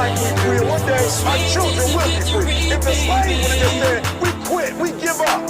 like we free. And one day, our children will be free. If the slaves would have just said, we quit, we give up,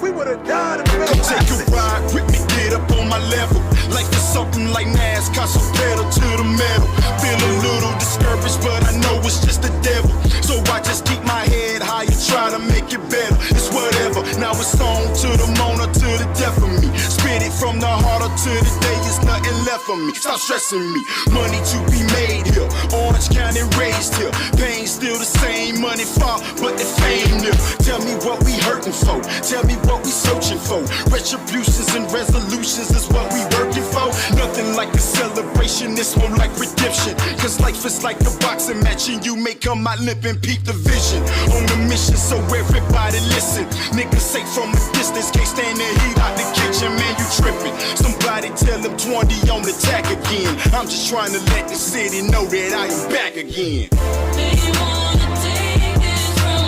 we would have died of middle Come take a ride with me, get up on my level. Life is something like NASCAR, so pedal to the metal. Feel a little discouraged, but I know it's just the devil. So I just keep my head high and try to make it better. It's whatever, now it's on to the moan or to the death of me. Spit it from the heart or to the day, it's nothing left for me. Stop stressing me, money to be made here. Orange County raised here, pain still the same. Money far, but the fame near. Tell me what we hurting for, tell me what we searching for. Retributions and resolutions is what we working for. Nothing like a celebration, it's more like redemption. Cause life is like a boxing match and you may come out limping, peep the vision. On the mission, so everybody listen. Niggas say from a distance, can't stand the heat out the kitchen, man, you tripping. Somebody tell them TWAN D on the attack again. I'm just trying to let the city know that I am back again. They wanna take this from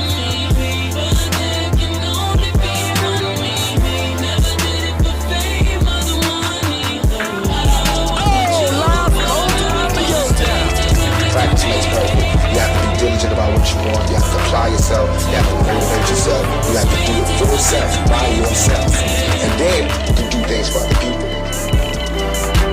me, but there can only be one me. Never did it for fame or the money. Practice makes perfect. You have to be diligent about what you want. You have to apply yourself. You have to motivate yourself. You have to do it for yourself, by yourself. And then you can do things for other people.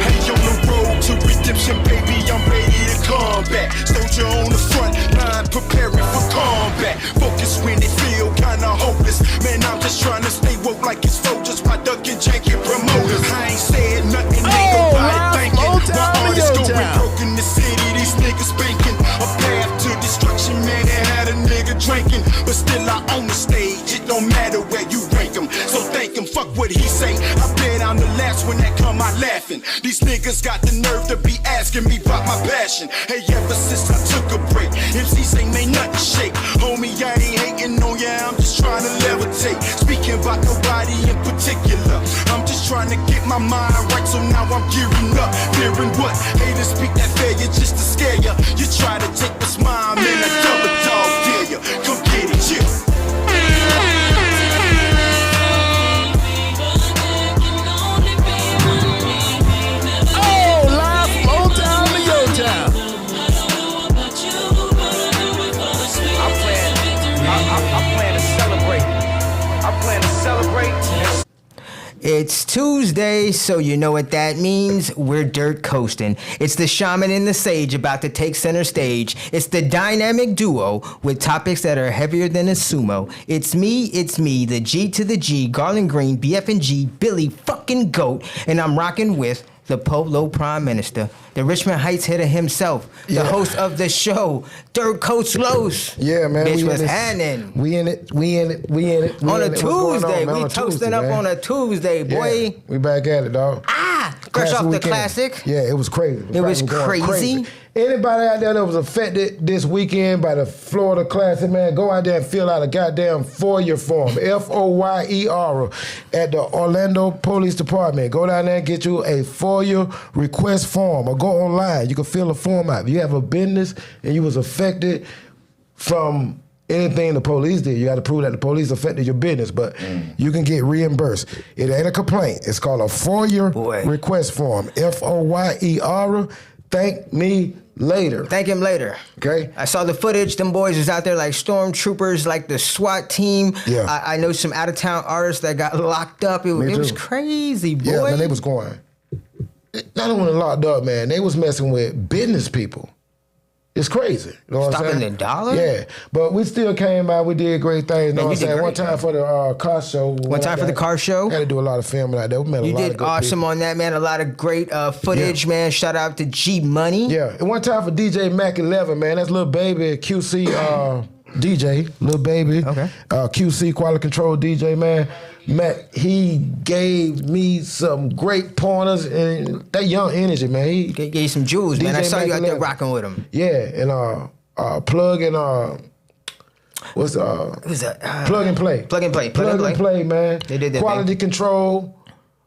Hey, on the road to redemption, baby, I'm ready to combat. Soldier on the front line, preparing for combat. Focus when they feel kinda hopeless. Man, I'm just trying to stay woke like it's soldiers by ducking janky promoters. I ain't said nothing, ain't nobody thinking. My artists going broke in the city, these niggas banking. A path to destruction, man, they had a nigga drinking. But still I own the stage, it don't matter where you rank him. So thank him, fuck what he say. I bet I'm the last when that come out laughing. These niggas got the nerve to be asking me about my passion. Hey, ever since I took a break, MCs ain't made nothing shake. Homie, I ain't hating on ya, I'm just trying to levitate. Speaking about nobody in particular, I'm just trying to get my mind right, so now I'm gearing up. Fearing what? Haters speak that failure just to scare ya. You try to take what's mine, man, I double dog dare ya. Come get it, yeah. It's Tuesday, so you know what that means. We're dirt coasting. It's the shaman and the sage about to take center stage. It's the dynamic duo with topics that are heavier than a sumo. It's me, the G to the G, Garland Green, BF&G, Billy fucking Goat, and I'm rocking with the Polo Prime Minister, the Richmond Heights hitter himself, the host of the show, Dirt Coach Los. Yeah, man. Bitch was happening. We in it. On a Tuesday. We toasting up on a Tuesday, boy. Yeah, we back at it, dog. Fresh off the weekend. classic. Yeah, it was crazy. It was crazy. Anybody out there that was affected this weekend by the Florida Classic, man, go out there and fill out a goddamn FOIA form, FOYER, at the Orlando Police Department. Go down there and get you a FOIA request form, or go online. You can fill a form out. If you have a business and you was affected from anything the police did, you got to prove that the police affected your business, but you can get reimbursed. It ain't a complaint. It's called a FOIA request form, FOYER. Thank me later. Thank him later. Okay. I saw the footage. Them boys was out there like stormtroopers, like the SWAT team. Yeah. I know some out-of-town artists that got locked up. It was crazy, boy. Yeah, man, they was going. Not only locked up, man, they was messing with business people. It's crazy. You know what I'm Stopping saying? the dollar? Yeah. But we still came out. We did great things. You know what I'm saying? One time for the car show. One time for the car show? Had to do a lot of filming out there. We met a lot of You good did awesome people. on that, man. A lot of great footage, man. Shout out to G Money. Yeah. And one time for DJ Mac 11, man. That's Lil Baby QC DJ. Lil Baby. Okay. QC Quality Control DJ, man. Mac, he gave me some great pointers and that young energy, man. He gave you some jewels, man. I saw Mac you out there 11. rocking with him. Yeah, and Plug and what's Plug and Play. Plug and Play. Plug and Play, man. They did that. Quality Control,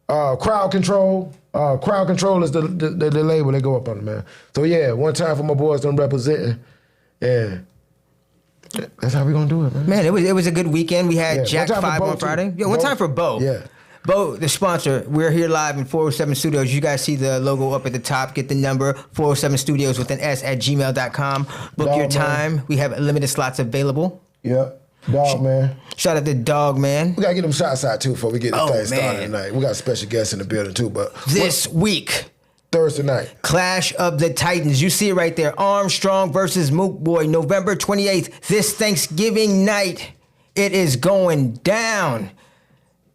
Crowd Control. Crowd Control is the label they go up on, man. So yeah, one time for my boys them representing. Yeah. That's how we gonna do it, man. Man, it was a good weekend. We had Jack One time for 5 Bo, on Friday. too. Yeah, one Bo. time for Bo. Yeah. Bo, the sponsor, we're here live in 407 Studios. You guys see the logo up at the top. Get the number, 407 Studios with an S at gmail.com. Book Dog, your man. time. We have limited slots available. Yep. Dog, man. Shout out to Dog, man. We got to get them shots out, too, before we get the Oh, thing started man. tonight. We got a special guest in the building, too, but This week, Thursday night. Clash of the Titans. You see it right there. Armstrong versus Mook Boy, November 28th. This Thanksgiving night, it is going down.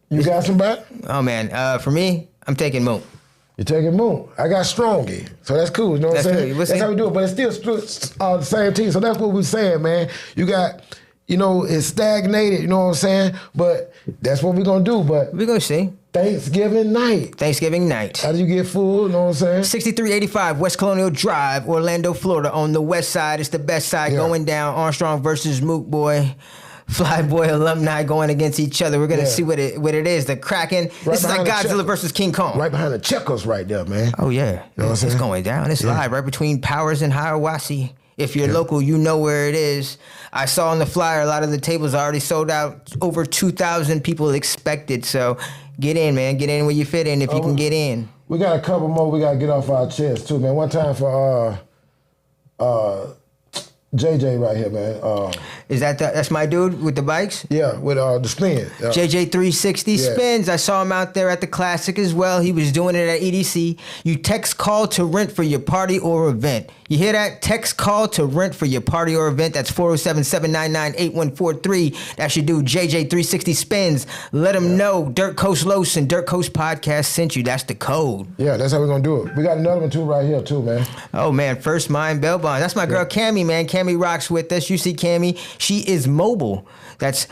You got somebody? Oh, man. For me, I'm taking Mook. You're taking Moon. I got Strongy, so that's cool. You know what I'm That's saying? good. We'll That's see. how we do it, but it's still the same team. So that's what we're saying, man. You got, it's stagnated. You know what I'm saying? But that's what we're gonna do. But We're going to see. Thanksgiving night. Thanksgiving night. How do you get food? You know what I'm saying? 6385 West Colonial Drive, Orlando, Florida. On the west side, it's the best side Yeah. going down. Armstrong versus Mook Boy. Flyboy alumni going against each other. We're gonna Yeah. see what it is. The Kraken. This is like behind the Godzilla check- versus King Kong. Right behind the checkers, right there, man. Oh yeah, know what I'm it's saying? going down. It's live right between Powers and Hiawassee. If you're local, you know where it is. I saw on the flyer a lot of the tables are already sold out. Over 2,000 people expected. So get in, man. Get in where you fit in if you can get in. We got a couple more we gotta get off our chest too, man. One time for JJ right here, man. Is that's my dude with the bikes? Yeah, with the spin. JJ360 Yeah. spins. I saw him out there at the Classic as well. He was doing it at EDC. You text call to rent for your party or event. You hear that? Text call to rent for your party or event. That's 407-799-8143. That's your dude, JJ360 spins. Let him know Dirt Coast Los and Dirt Coast Podcast sent you. That's the code. Yeah, that's how we're gonna do it. We got another one too right here too, man. Oh man, First Mind Bell Bond. That's my girl Cammy, man. Cammy rocks with us. You see Cammy, she is mobile. That's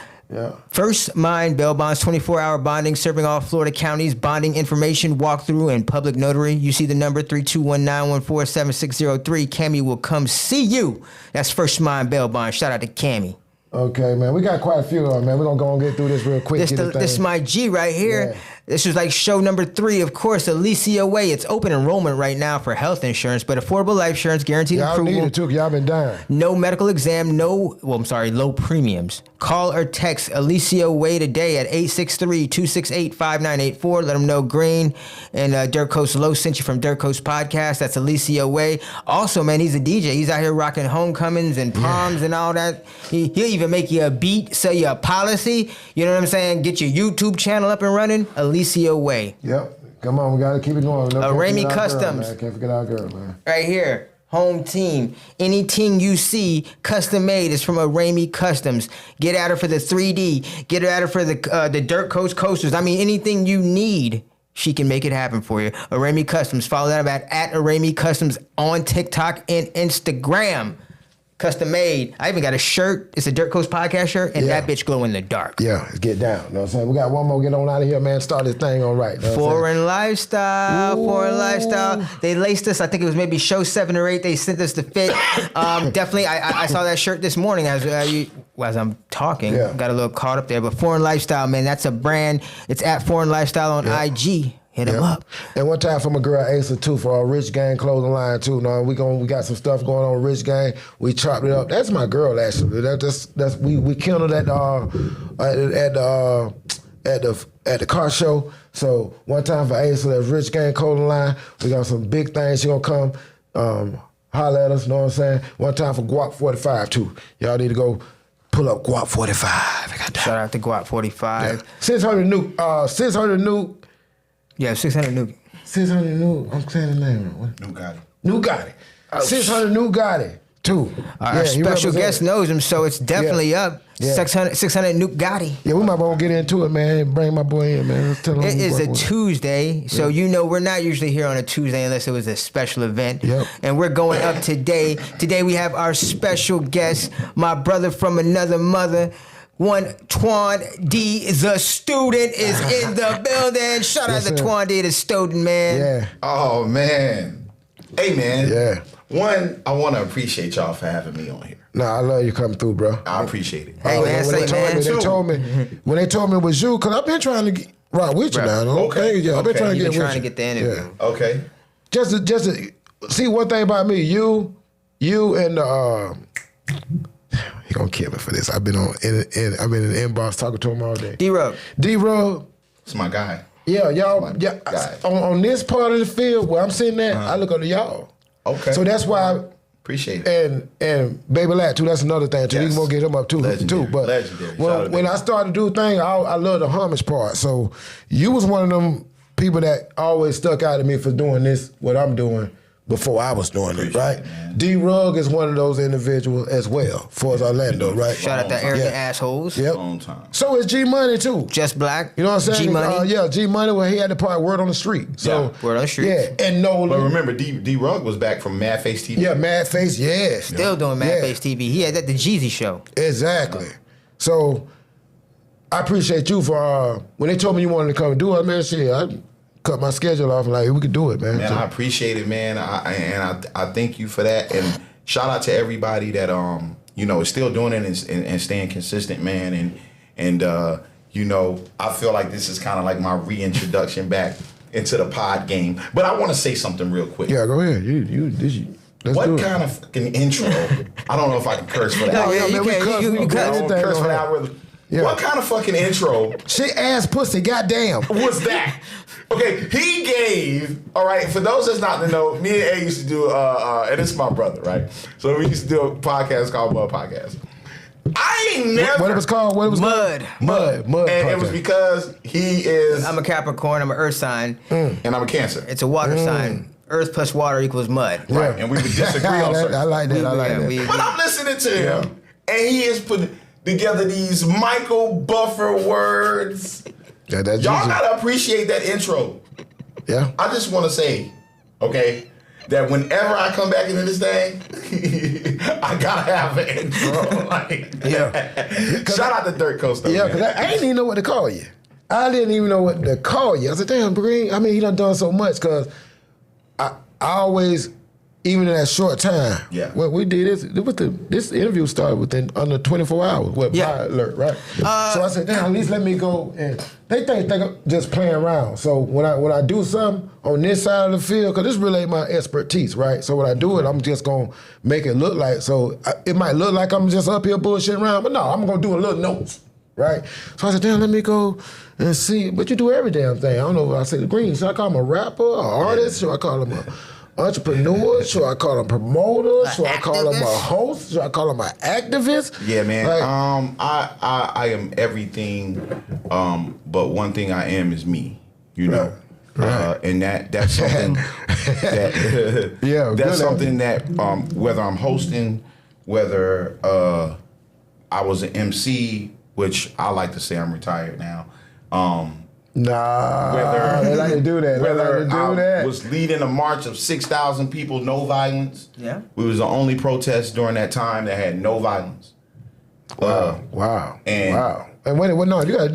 First Mind Bail Bonds, 24-hour bonding, serving all Florida counties, bonding information, walkthrough, and public notary. You see the number 321-914-7603. Cammy will come see you. That's First Mind Bail Bonds. Shout out to Cammy. Okay, man. We got quite a few of them, man. We're gonna go and get through this real quick. This is my G right here. Yeah. This is like show number 3, of course, Alicia Way. It's open enrollment right now for health insurance, but affordable life insurance, guaranteed Y'all approval. need it too, 'cause y'all been dying. No medical exam, low premiums. Call or text Alicia Way today at 863-268-5984. Let them know Green and Dirt Coast Low sent you from Dirt Coast Podcast. That's Alicia Way. Also, man, he's a DJ. He's out here rocking homecomings and proms and all that. He'll even make you a beat, sell you a policy. You know what I'm saying? Get your YouTube channel up and running. Alicia Way. Yep. Come on, we gotta keep it going. Can't Ramey forget our girl, Customs. man. Can't forget our girl, man. Right here, home team. Anything you see custom made is from a Ramey Customs. Get at her for the 3D. Get at her for the Dirt Coast coasters. I mean, anything you need, she can make it happen for you. Ramey Customs. Follow that at Ramey Customs on TikTok and Instagram. Custom made. I even got a shirt. It's a Dirt Coast Podcast shirt, and Yeah. that bitch glow in the dark. Yeah, let's get down. You know what I'm saying? We got one more. Get on out of here, man. Start this thing on right. You know what I'm saying? Foreign lifestyle. They laced us. I think it was maybe show 7 or 8. They sent us the fit. Definitely, I saw that shirt this morning as I'm talking. Yeah. Got a little caught up there. But Foreign Lifestyle, man, that's a brand. It's at Foreign Lifestyle on IG. Hit him up. And one time for my girl Asa too, for our Rich Gang clothing line too. No, we got some stuff going on with Rich Gang. We chopped it up. That's my girl actually. We killed it at the car show. So one time for Asa, that's Rich Gang clothing line. We got some big things. She gonna come holler at us. Know what I'm saying? One time for Guap 45 too. Y'all need to go pull up Guap 45. I got that. Shout out to Guap 45. 600 Nuke. 600 Nuke. Yeah, 600 Nuke. 600 Nuke. I'm saying the name. What? Nugatti. 600 Nugatti, too. Our he special represent guest it. knows him, so it's definitely up. Yeah. 600 Nuke Gotti. Yeah, we might want to get into it, man, and bring my boy in, man. Let's tell him It we is work a with him. Tuesday, so you know we're not usually here on a Tuesday unless it was a special event. Yep. And we're going up today. Today we have our special guest, my brother from another mother. TWAN D the Student is in the building. Shout out Yes, to sir. TWAN D the Student, man. Yeah, Oh, man. Hey, man. yeah. One, I want to appreciate y'all for having me on here. Nah, I love you coming through, bro. I appreciate it. Hey, man, when say, man. they told me when they told me it was you, because I've been trying to get right with you Right. now. Okay. Yeah, I've been Okay. trying to You've get been with trying to you. get the interview. Yeah. Okay. Just to see one thing about me, you and he gonna kill me for this. I've been in the inbox talking to him all day. D-Rub. D-Rub, It's my guy. Yeah, y'all. My Yeah, guy. on this part of the field where I'm sitting at, I look up to y'all. Okay. So that's why. Appreciate it. And Baby Lat too. That's another thing too. Yes. You can go get him up too. Legendary. But Legendary. Shout out when to I started to do things, I love the homage part. So you was one of them people that always stuck out to me for doing this, what I'm doing, before I was doing it, right? D Rug is one of those individuals as well, for Orlando, right? Shout out to arrogant assholes. Yep. Long time. So is G Money too. Just Black. You know what I'm saying? G Money. Yeah, G Money. Well, he had the part Word on the Street. So Yeah. Word on the Street. Yeah, and Nolan. But remember, D Rug was back from Mad Face TV. Yeah, Mad Face. Yeah, Still doing Mad Yeah. Face TV. He had that the Jeezy show. Exactly. So I appreciate you for when they told me you wanted to come and do it, man. Shit, I cut my schedule off and like we could do it, man. Man, So- I appreciate it, man. I thank you for that, and shout out to everybody that is still doing it and staying consistent, man. And you know, I feel like this is kind of like my reintroduction back into the pod game. But I want to say something real quick. Yeah, go ahead. Let's What do it. kind of fucking intro? I don't know if I can curse for that. No, yeah, man, you we can. cuss, You we can do I cuss. don't everything curse for on that. here. Really. Yeah. What kind of fucking intro Shit, ass, pussy, goddamn. was that? Okay, he gave, all right, for those that's not to know, me and A used to do, and it's my brother, right? So we used to do a podcast called Mud Podcast. I ain't never. What it was called? What it was Mud. called? Mud. And it was podcast. because he is, I'm a Capricorn. I'm an Earth sign. and I'm a Cancer. It's a water sign. Earth plus water equals mud. Right, and we would disagree on certain. I like that. I like that. We- But I'm listening to him, and he is putting together these Michael Buffer words. Yeah, that's Y'all easy. gotta appreciate that intro. Yeah. I just want to say, okay, that whenever I come back into this thing, I gotta have an intro. Like, shout out to Dirt Coast. Though, Yeah, man. because I didn't even know what to call you. I didn't even know what to call you. I said, damn, Green. I mean, he done so much because I always, even in that short time, Yeah. what we did is, this interview started within under 24 hours with Yeah. my alert, right? So I said, damn, at least let me go. And they think I'm just playing around. So when I do something on this side of the field, because this really ain't my expertise, right? So when I do it, I'm just going to make it look like, it might look like I'm just up here bullshitting around, but no, I'm going to do a little notes. Right? So I said, damn, let me go and see. But you do every damn thing. I don't know if I say the Green. Should I call him a rapper, an artist? Should I call him an entrepreneur? Should I call him a promoter? Should I call him a host? Should I call him an activist? Yeah, man. Like, I am everything, but one thing I am is me. You know, and that's something that Yeah, that's good something that whether I'm hosting, whether I was an MC, which I like to say I'm retired now. nah, Whether they like to do that. They like Whether to do I that. was leading a march of 6,000 people, no violence. Yeah. We was the only protest during that time that had no violence. Wow. and- wow. And wait, no, you got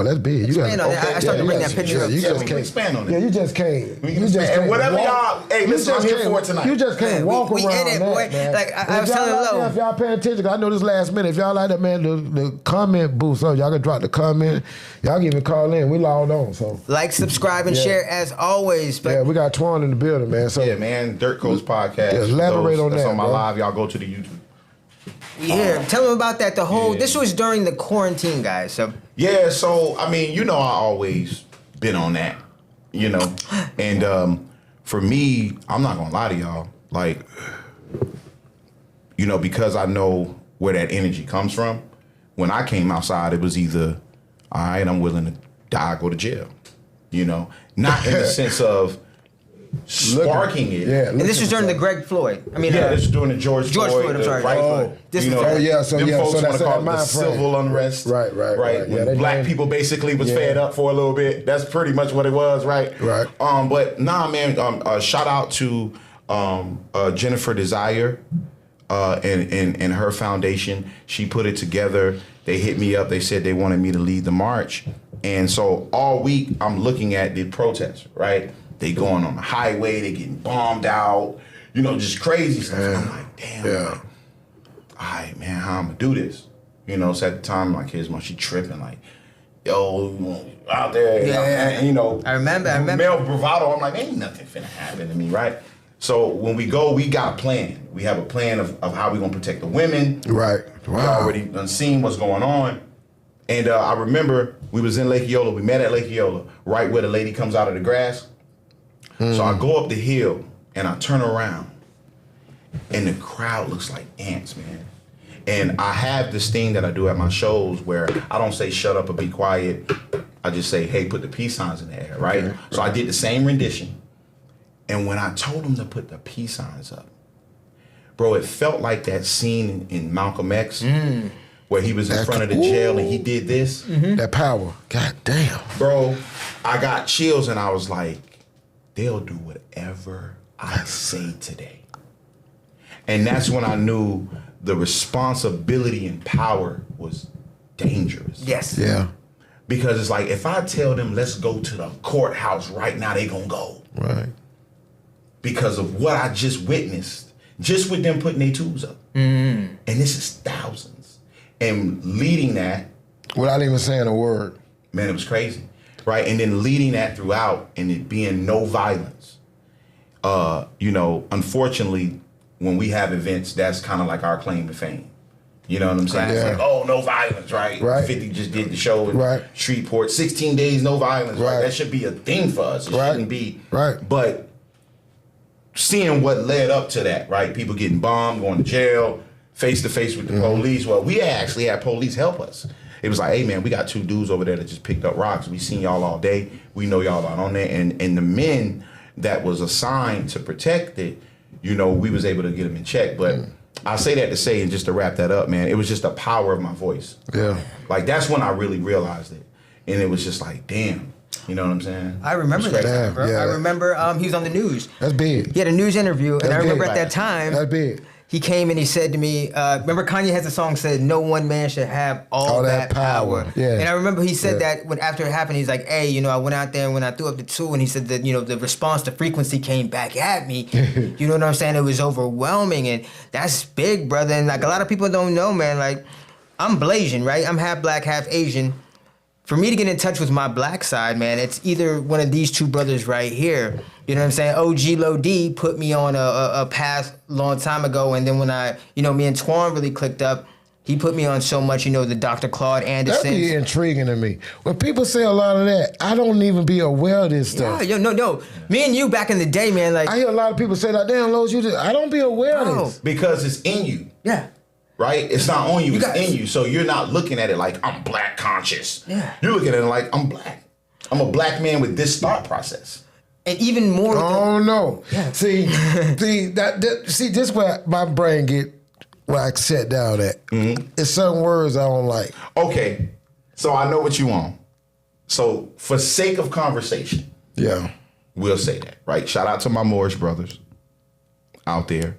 that's big. You got Expand on that. I started to bring that picture up. You Yeah, just we can can't expand on it. Yeah, you just can't. We can You just expand. can't. And whatever walk- y'all- hey, you listen, just I'm here can't- for it tonight. You just can't Man, walk we in around it, that, boy. man. Like, I And was if y'all telling like Lo. that, if y'all paying attention, 'cause I know this last minute. If y'all like that, man, the comment boost up. Y'all can drop the comment. Y'all can even call in. We logged on, so Like, subscribe, and Yeah. share as always. But yeah, we got Twan in the building, man. So Yeah, man. Dirt Coast Podcast. Yeah, elaborate on That's that, on my bro. live. Y'all go to the YouTube. yeah, tell them about that. The whole Yeah. this was during the quarantine, guys. So Yeah, so I mean, you know, I always been on that, you know, and for me, I'm not gonna lie to y'all, like, you know, because I know where that energy comes from. When I came outside, it was either, all right, I'm willing to die, go to jail, you know, not in the sense of sparking it. yeah, and this was during the Greg Floyd. I mean, Yeah, this is during the George Floyd, I'm the sorry. right Oh, foot. this You was- know, oh, yeah, so them yeah, folks so want that's to call that it the mind frame. civil unrest. Right. When Yeah, they black named- people basically was Yeah. fed up for a little bit. That's pretty much what it was, right? Right. But nah, man. Shout out to Jennifer Desire and her foundation. She put it together. They hit me up. They said they wanted me to lead the march, and so all week I'm looking at the protests. Right. They going on the highway. They getting bombed out. You know, just crazy stuff. Yeah. I'm like, damn. Yeah. All right, man, how I'm gonna do this? You know, so at the time, my kids, she tripping, like, yo, out there, Yeah. and, you know, I remember. male bravado. I'm like, ain't nothing finna happen to me, right? So when we go, we got a plan. We have a plan of how we gonna protect the women. Right. We Wow. already done seen what's going on. And I remember we was in Lake Eola. We met at Lake Eola, right where the lady comes out of the grass. So I go up the hill and I turn around, and the crowd looks like ants, man. And I have this thing that I do at my shows where I don't say shut up or be quiet. I just say, hey, put the peace signs in the air, right? Okay. So I did the same rendition. And when I told him to put the peace signs up, bro, it felt like that scene in Malcolm X where he was in front of the jail and he did this. That power. God damn. Bro, I got chills and I was like, they'll do whatever I say today. And that's when I knew the responsibility and power was dangerous. Yes. Yeah. Because it's like, if I tell them, let's go to the courthouse right now, they gonna go. Right. Because of what I just witnessed, just with them putting their tools up. And this is thousands. And leading that. Without even saying a word. Man, it was crazy. Right? And then leading that throughout and it being no violence. You know, unfortunately, when we have events, that's kind of like our claim to fame. You know what I'm saying? Yeah. It's like, oh, no violence, right? 50 just did the show in Shreveport. 16 days, no violence. Right? That should be a thing for us. It shouldn't be. Right. But seeing what led up to that, right? People getting bombed, going to jail, face to face with the police. Well, we actually had police help us. It was like, hey, man, we got 2 dudes over there that just picked up rocks. We seen y'all all day. We know y'all out on there. And the men that was assigned to protect it, you know, we was able to get them in check. But I say that to say, and just to wrap that up, man, it was just the power of my voice. Yeah. Like, that's when I really realized it. And it was just like, damn. You know what I'm saying? I remember that time, bro. Yeah. I remember he was on the news. That's big. He had a news interview, and I remember at that time, that's big. He came and he said to me, remember Kanye has a song said, no one man should have all that power. Yeah. And I remember he said that when after it happened, he's like, hey, you know, I went out there and when I threw up the 2, and he said that, you know, the response, the frequency came back at me. You know what I'm saying? It was overwhelming, and that's big, brother. And like a lot of people don't know, man, like I'm Blasian, right? I'm half black, half Asian. For me to get in touch with my black side, man, it's either one of these 2 brothers right here. You know what I'm saying? OG Low D put me on a path long time ago, and then when me and TWAN really clicked up, he put me on so much, you know, the Dr. Claude Anderson. That'd be intriguing to me. When people say a lot of that, I don't even be aware of this stuff. Yeah, no. Me and you back in the day, man, like... I hear a lot of people say that, damn, Lowe's, I don't be aware of this. Because it's in you. Yeah. Right? It's not on you, it's in you. So you're not looking at it like, I'm black conscious. Yeah. You're looking at it like, I'm black. I'm a black man with this thought process. And even more... Oh, no. Yeah. See, this is where my brain where I sit down at. It's certain words I don't like. Okay. So I know what you want. So for sake of conversation, we'll say that, right? Shout out to my Moorish brothers out there.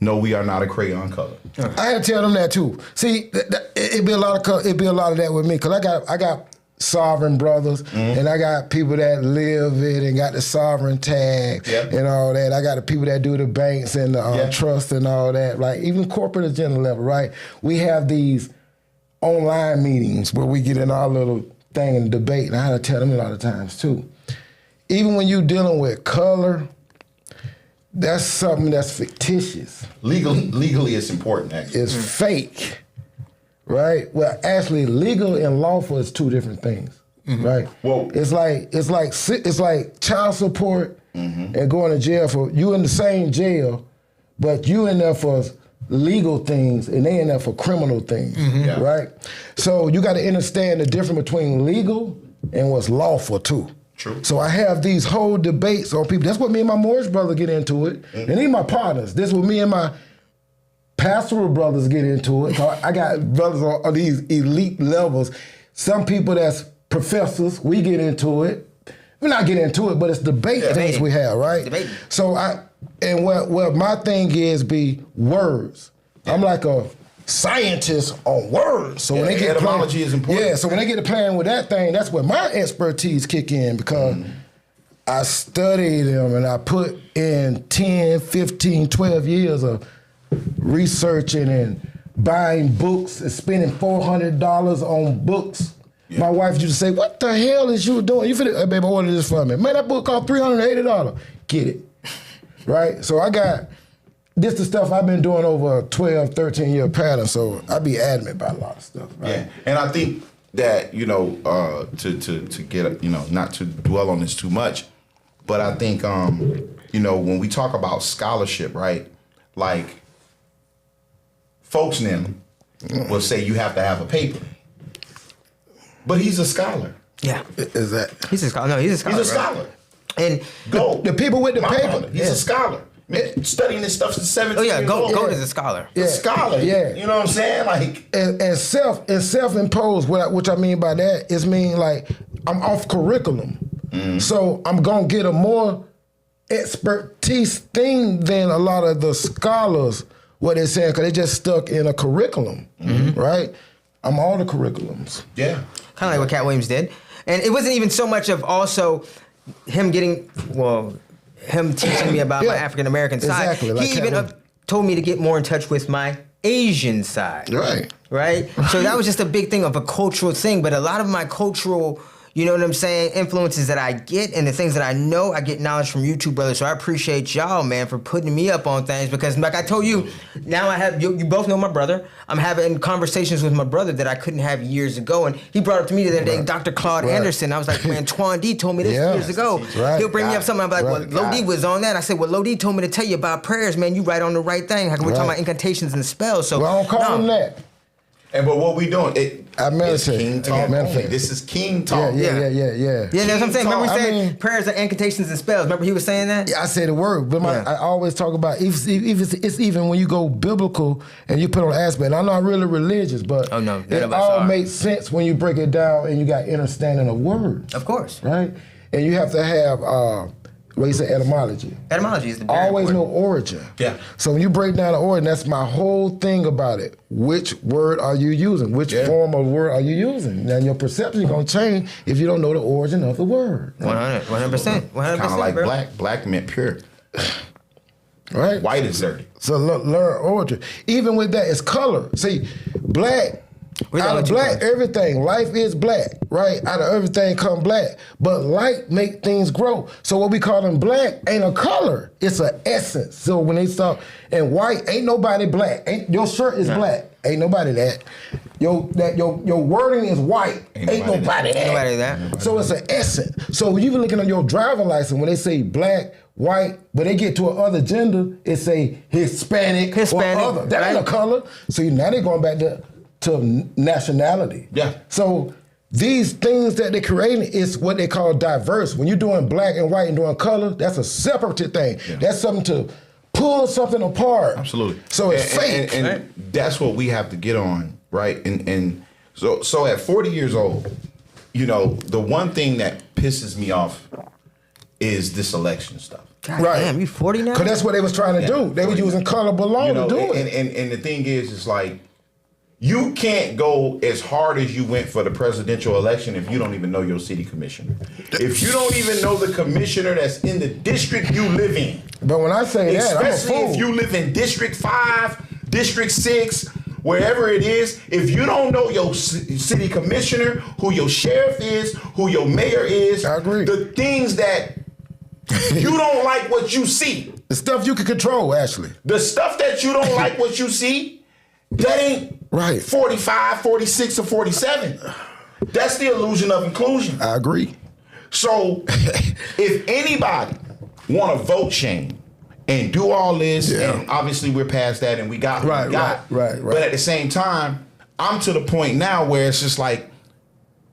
No, we are not a crayon color. I had to tell them that too. See, it'd be a lot of that with me because I got sovereign brothers and I got people that live it and got the sovereign tag and all that. I got the people that do the banks and the trust and all that. Like even corporate agenda level, right? We have these online meetings where we get in our little thing and debate, and I had to tell them a lot of times too. Even when you dealing with color, that's something that's fictitious. Legally, it's important. Actually, it's fake, right? Well, actually, legal and lawful is 2 different things, right? Well, it's like child support and going to jail for you in the same jail, but you in there for legal things and they in there for criminal things, right? So you got to understand the difference between legal and what's lawful too. True. So I have these whole debates on people. That's what me and my Moorish brother get into it. And these my partners. This is what me and my pastoral brothers get into it. So I got brothers on these elite levels. Some people that's professors, we get into it. We're not getting into it, but it's debate things we have, right? Debating. So what my thing is be words. I'm like a scientists on words. So when they get etymology is important. Yeah, so when they get to playing with that thing, that's where my expertise kick in because I studied them and I put in 10, 15, 12 years of researching and buying books and spending $400 on books. Yeah. My wife used to say, what the hell is you doing? You finna, hey, baby, order this for me. Man, that book cost $380. Get it. Right? So I got... This the stuff I've been doing over a 12, 13-year pattern, so I be adamant about a lot of stuff. Right? Yeah, and I think that to get not to dwell on this too much, but I think when we talk about scholarship, right? Like folks in them will say you have to have a paper, but he's a scholar. Yeah. Is that? He's a scholar. No, he's a scholar. He's a scholar. And The people with the paper. He's a scholar. Man, studying this stuff since 17 oh yeah, years old. Goat is a scholar. A scholar. Yeah. You know what I'm saying? Like And self-imposed. Which I mean by that is like I'm off curriculum, so I'm gonna get a more expertise thing than a lot of the scholars. What they're saying, because they just stuck in a curriculum, right? I'm all the curriculums. yeah. Kind of like what Cat Williams did. And it wasn't even so much of also him him teaching me about my African American side. Exactly, like he even Cat told me to get more in touch with my Asian side. Right. Right? So that was just a big thing of a cultural thing. But a lot of my cultural, you know what I'm saying, influences that I get and the things that I know, I get knowledge from you two brothers. So I appreciate y'all, man, for putting me up on things because like I told you, now I have, you both know my brother. I'm having conversations with my brother that I couldn't have years ago. And he brought up to me the other day, Dr. Claude Anderson. I was like, man, TWAN D told me this years ago. Right. He'll bring me up something. I'm like, well, Lo D was on that. I said, well, Lo D told me to tell you about prayers, man. You right on the right thing. Like we're talking about incantations and spells. So Well, I don't call him that. But what we doing? I It's meditate. King I talk meditate. only. This is King talk. Yeah. Yeah, that's what I'm saying. Remember we I said mean- prayers are incantations and spells. Remember he was saying that? I say the word, but I always talk about if it's even when you go biblical and you put on aspect. I'm not really religious, but Oh, no, none it of us all are. makes sense when you break it down and you got understanding of words, Of course. right? And you have to have what you say etymology. Etymology is the very Always know important. origin. Yeah. So when you break down the origin, that's my whole thing about it. Which word are you using? Which form of word are you using? Now your perception is gonna change if you don't know the origin of the word. 100%. 100%. Kind of like bro. black. Black meant pure. Right? White is dirty. So learn origin. Even with that, it's color. See, black. We Out know of what you black, call it. everything. Life is black, right? Out of everything come black. But light make things grow. So what we call them black ain't a color. It's an essence. So when they start, and white, ain't nobody black. Your shirt is black. Ain't nobody that. Your wording is white. Ain't nobody that. Nobody that. So it's an essence. So when you looking at your driving license, when they say black, white, but they get to a other gender, it say Hispanic or other. That ain't a color. So now they're going back to nationality. Yeah. So these things that they're creating is what they call diverse. When you're doing black and white and doing color, that's a separate thing. Yeah. That's something to pull something apart. Absolutely. So it's fake. And that's what we have to get on, right? And so at 40 years old, the one thing that pisses me off is this election stuff. God Right. damn, you 40 now? Because that's what they was trying to do. They were using colorable law to do it. And the thing is, it's like, you can't go as hard as you went for the presidential election if you don't even know your city commissioner. If you don't even know the commissioner that's in the district you live in. But when I say that, I'm a Especially fool. if you live in District 5, District 6, wherever it is, if you don't know your city commissioner, who your sheriff is, who your mayor is, I agree. the things that you don't like what you see, The stuff you can control, actually. the stuff that you don't like what you see, that ain't Right. 45, 46, or 47. That's the illusion of inclusion. I agree. So if anybody want to vote shame and do all this, and obviously we're past that and we got what we got. Right. But at the same time, I'm to the point now where it's just like,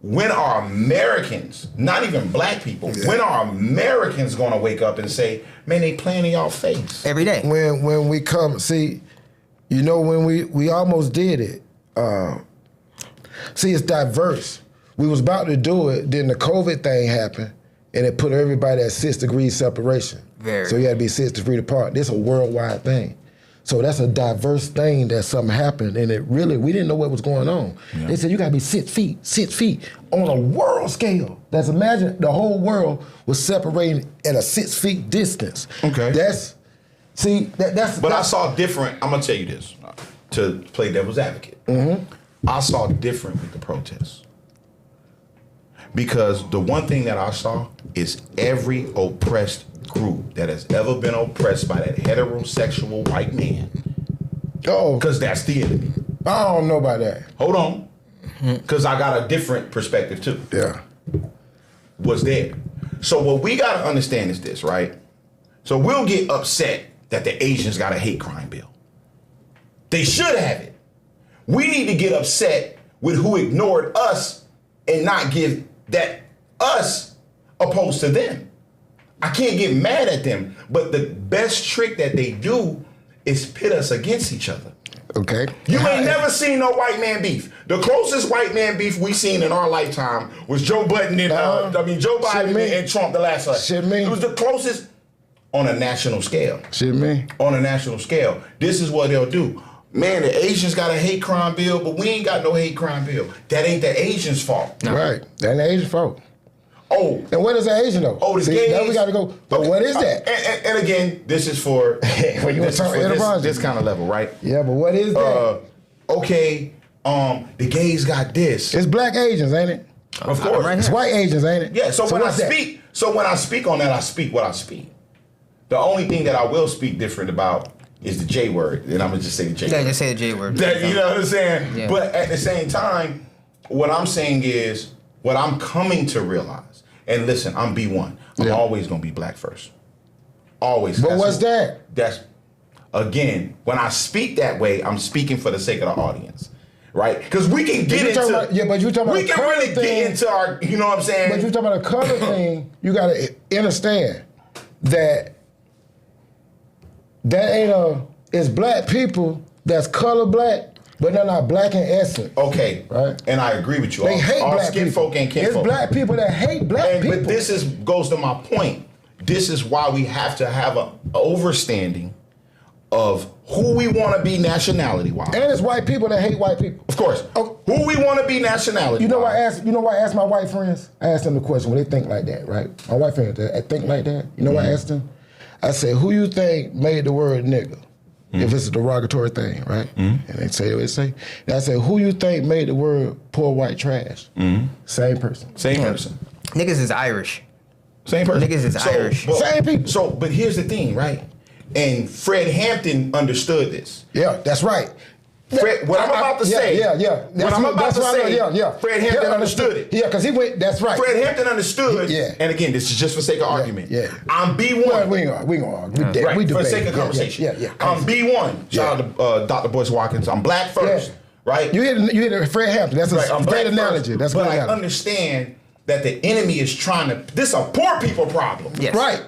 when are Americans, not even black people, when are Americans going to wake up and say, man, they playing in y'all face? Every day. When we come, see, when we almost did it. See, it's diverse. We was about to do it, then the COVID thing happened, and it put everybody at 6 degrees separation. So you had to be 6 degrees apart. This is a worldwide thing. So that's a diverse thing that something happened, and we didn't know what was going on. Yeah. They said you gotta be 6 feet on a world scale. That's imagine the whole world was separating at a 6 feet distance. Okay. That's I saw different. I'm gonna tell you this to play devil's advocate. I saw different with the protests because the one thing that I saw is every oppressed group that has ever been oppressed by that heterosexual white man. Oh, Because that's the enemy. I don't know about that. Hold on. because I got a different perspective too. Yeah. Was there. So what we got to understand is this, right? So we'll get upset that the Asians got a hate crime bill. They should have it. We need to get upset with who ignored us and not give that us opposed to them. I can't get mad at them, but the best trick that they do is pit us against each other. Okay. You ain't never seen no white man beef. The closest white man beef we seen in our lifetime was Joe Biden and Joe Biden and Trump the last election. Shit me. It was the closest on a national scale. Shit me. On a national scale. This is what they'll do. Man, the Asians got a hate crime bill, but we ain't got no hate crime bill. That ain't the Asians' fault. No. Right. That ain't the Asian fault. Oh. And what is the Asian though? Oh, the See, gays. now we gotta go. But what is that? And again, this is for when you this, talk this kind of level, right? Yeah, but what is that? Okay, the gays got this. It's black Asians, ain't it? Of course. Right It's white Asians, ain't it? Yeah, so when I what's that? speak on that, I speak what I speak. The only thing that I will speak different about is the J word, and I'm gonna just say the J word. Yeah, just say the J word. You know what I'm saying? Yeah. But at the same time, what I'm saying is what I'm coming to realize. And listen, I'm B1. I'm always gonna be black first. Always. But what's that? That's again, when I speak that way, I'm speaking for the sake of the audience. Right? Because we can get into but you talking about we can really get into our, you know what I'm saying? But you talking about a color thing, you gotta understand that it's black people that's color black, but they're not black in essence. Okay. Right? And I agree with you. They hate all black skin people. folk and kinfolk. It's black people that hate black people. But this goes to my point. This is why we have to have an overstanding of who we want to be nationality-wise. And it's white people that hate white people. Of course. Oh. Who we want to be nationality-wise. You know why I asked my white friends? I asked them the question when they think like that, right? My white friends that think like that. You know what I asked them? I said, who you think made the word nigga? If it's a derogatory thing, right? And they say what they say. And I said, who you think made the word poor white trash? Same person. Same person. Niggas is Irish. Same person. Niggas is Irish. Same people. But here's the thing, right? And Fred Hampton understood this. Yeah, that's right. What I'm about to say. Yeah. What I'm about to say. Fred Hampton understood it. Yeah, because he went. That's right. Fred Hampton understood. Yeah. And again, this is just for sake of argument. Yeah. I'm B1. Well, we ain't gonna argue. Right. We For the debate. sake of conversation. Yeah. I'm B1. Shout out to Dr. Boyce Watkins. I'm black first. Yeah. Right. You hit Fred Hampton. That's Right, a I'm great black analogy. first, That's a but good I analogy. understand that the enemy is trying to. This a poor people problem. Yes. Right.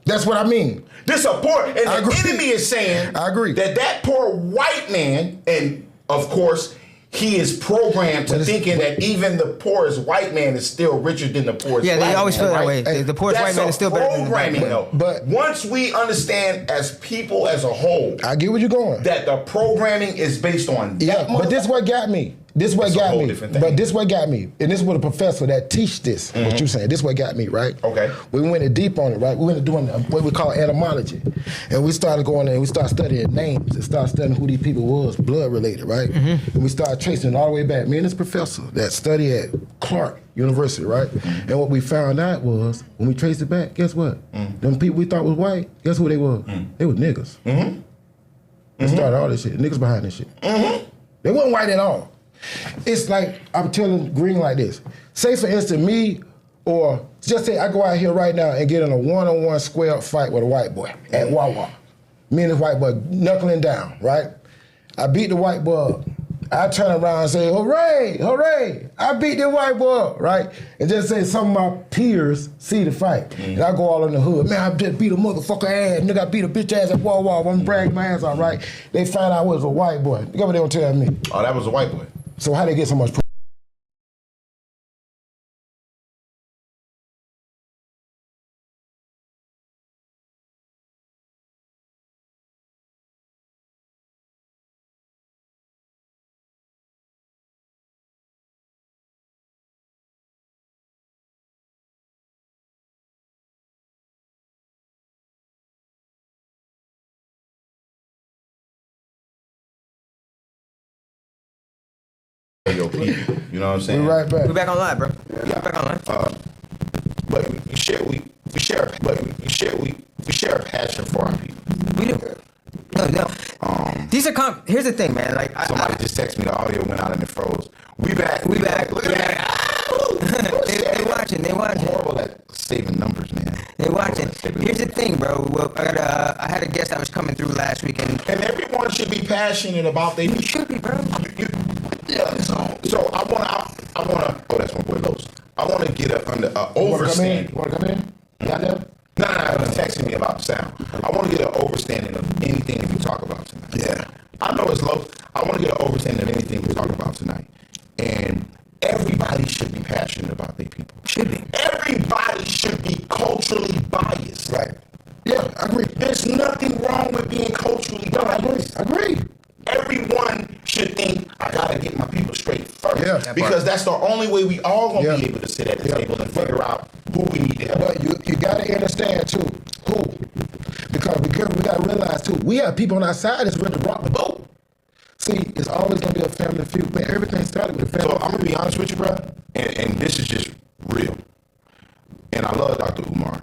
That's what I mean. This a poor, and I the agree. enemy is saying. I agree. That poor white man, and of course, he is programmed to thinking that even the poorest white man is still richer than the poorest Yeah, black they always man, feel that right? way. The poorest white man is still better than the black programming, man. though. But once we understand as people as a whole I get where you're going. that the programming is based on that Yeah, but this what got me. This what It's a got whole me. different thing. But this what got me. And this is what a professor that teach this, what you saying. This what got me, right? Okay. We went in deep on it, right? We went to doing what we call etymology. And we started going there and we started studying names and started studying who these people was, blood related, right? And we started tracing it all the way back. Me and this professor that studied at Clark University, right? And what we found out was, when we traced it back, guess what? Them people we thought was white, guess who they was? They was niggas. They started all this shit. Niggas behind this shit. They wasn't white at all. It's like, I'm telling Green like this. Say for instance, me, or just say I go out here right now and get in a one-on-one square up fight with a white boy at Wawa. Me and this white boy knuckling down, right? I beat the white boy up. I turn around and say, hooray, hooray, I beat the white boy up, right? And just say some of my peers see the fight. And I go all in the hood, man, I just beat a motherfucker ass, nigga, I beat a bitch ass at Wawa, I'm bragging my ass out, right? They find out I was a white boy. Look what they gonna tell me. Oh, that was a white boy. So how they get so much Yo, people, you know what I'm saying? We right back. We back online, bro. We back online. But we share a passion for our people. We do. No. These are here's the thing, man. Like Somebody just texted me, the audio went out and it froze. We back. We back. Look at that. They watching. They watching. Horrible at saving numbers, man. They watching. Here's the thing, bro. Well, I had a guest that was coming through last weekend. And everyone should be passionate about their. You should be, bro. Yeah. So I wanna. Oh, that's my boy Los. I wanna get up under overstanding. You wanna come in? Got them? Nah, texting me about the sound. I want to get an overstanding of anything that we talk about tonight. Yeah. I know it's low. I want to get an overstanding of anything we talk about tonight. And everybody should be passionate about their people. Should be. Everybody should be culturally biased. Right. Yeah, I agree. There's nothing wrong with being culturally biased. I agree. Everyone should think, I gotta get my people straight first. Yeah. Because that's the only way we all gonna be Yeah. able to sit at the table and figure out who we need to help. But you gotta understand too, who. Because we gotta realize too, we have people on our side that's ready to rock the boat. See, it's always gonna be a family feud. Man, everything started with a family So feud. I'm gonna be honest with you, bro, and this is just real. And I love Dr. Umar,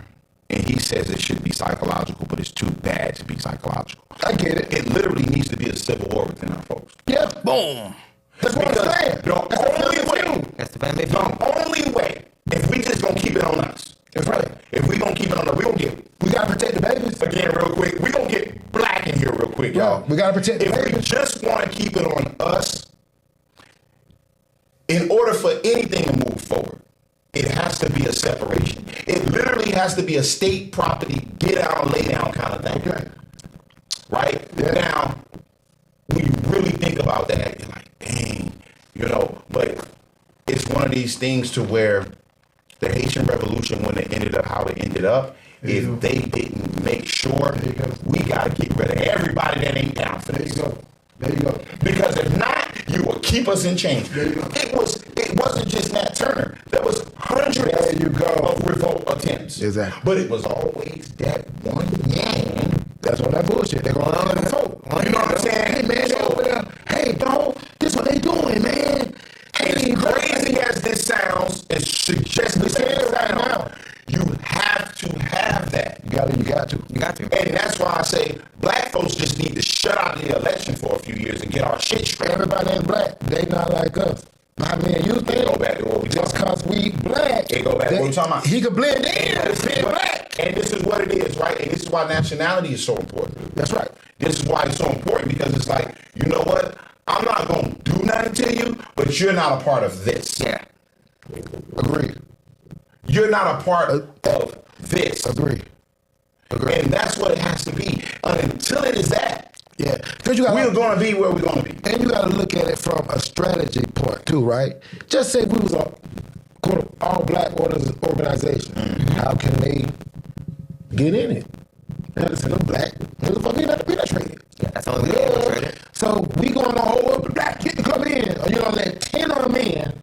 and he says it should be psychological, but it's too bad to be psychological. I get it. It literally needs to be a civil war within our folks. Yeah. Boom. That's what I'm saying. The That's the family feud. only way, if we just gonna keep it on us, That's right. if we gonna keep it on us, we gonna get, We gotta protect the babies. again, real quick, we gonna get black in here real quick, y'all. Yeah, we gotta protect the If we babies. just wanna keep it on us, in order for anything to move forward, it has to be a separation. It literally has to be a state property, get down, lay down kind of thing. Okay. Right? Yeah. Now, when you really think about that, you're like, dang, but it's one of these things to where the Haitian Revolution, when it ended up how it ended up, if they didn't make sure, you go. we got to get rid of everybody that ain't down for There you this. go. There you go. Because if not, you will keep us in chains. There you go. It wasn't just Nat Turner. There was hundreds There you go. of revolt attempts. Exactly. But it was always that one man. That's all that bullshit. They're gonna let them vote. You know what I'm saying? Hey man, they over there. Hey dog, this what they doing, man. Hey, As crazy as this sounds, as suggestive as it right now, you have to have that. You got to. You got to. And that's why I say black folks just need to shut out the election for a few years and get our shit straight. Everybody ain't black. They not like us. I mean, you They think go back to what we just talking cause we black, They go back to what we talking about. he could blend in And as being black. this is what it is, right? And this is why nationality is so important. That's right. This is why it's so important, because it's like, you know what? I'm not going to do nothing to you, but you're not a part of this. Yeah. Agreed. You're not a part of this. Agreed. And that's what it has to be. Until it is that, Yeah. Because you got we're going to be where we're going to be. and you got to look at it from a strategy point too, right? Just say we was a quote all black organization. How can they get in it? They say I'm black. Motherfucker, we not traded. Yeah, that's the only way to trade it. So we going to hold up black get to come in, or you know, let 10 of them in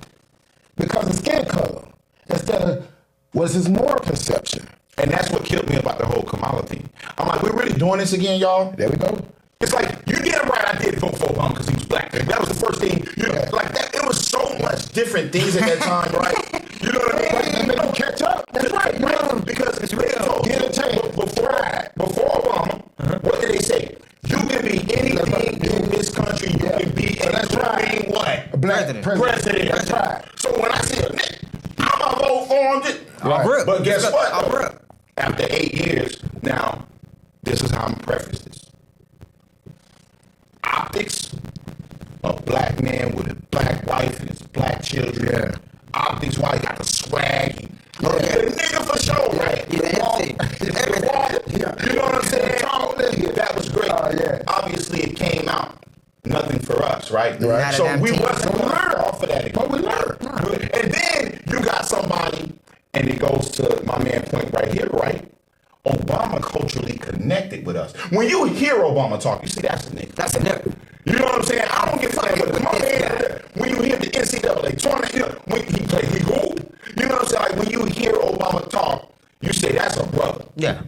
because of skin color instead of what's his moral conception. And that's what killed me about the whole Kamala thing. I'm like, we're really doing this again, y'all? There we go. It's like, you did it right, I did vote for Obama because he was black. That was the first thing, Yeah. like that. It was so much different things at that time, right? You know what I mean? They make them catch up. That's right. You know, Because it's real. Get a chance. Before Obama, what did they say? You can be anything in this country. You can be including what? a black President. That's right. So when I see a nigga, I'm going to vote for him. I'll rip. But guess what? I'll though? rip. After 8 years, now, this is how I'm preface this. Optics, a black man with a black wife and his black children. Yeah. Optics, why he got the swag. The nigga for sure, right? He's an MC. You know what I'm saying? That was great. Yeah. Obviously, it came out. Nothing for us, right? Not a So damn we team. wasn't learn off of that. But we learned. And then you got somebody, and it goes to my man point right here, right? Obama culturally connected with us. When you hear Obama talk, you see that's a nigga. That's a nigga. You know what I'm saying? I don't give a damn what my man. When you hear the NCAA tournament, you know, when he played, he hooped. You know what I'm saying? Like when you hear Obama talk, you say that's a brother. Yeah.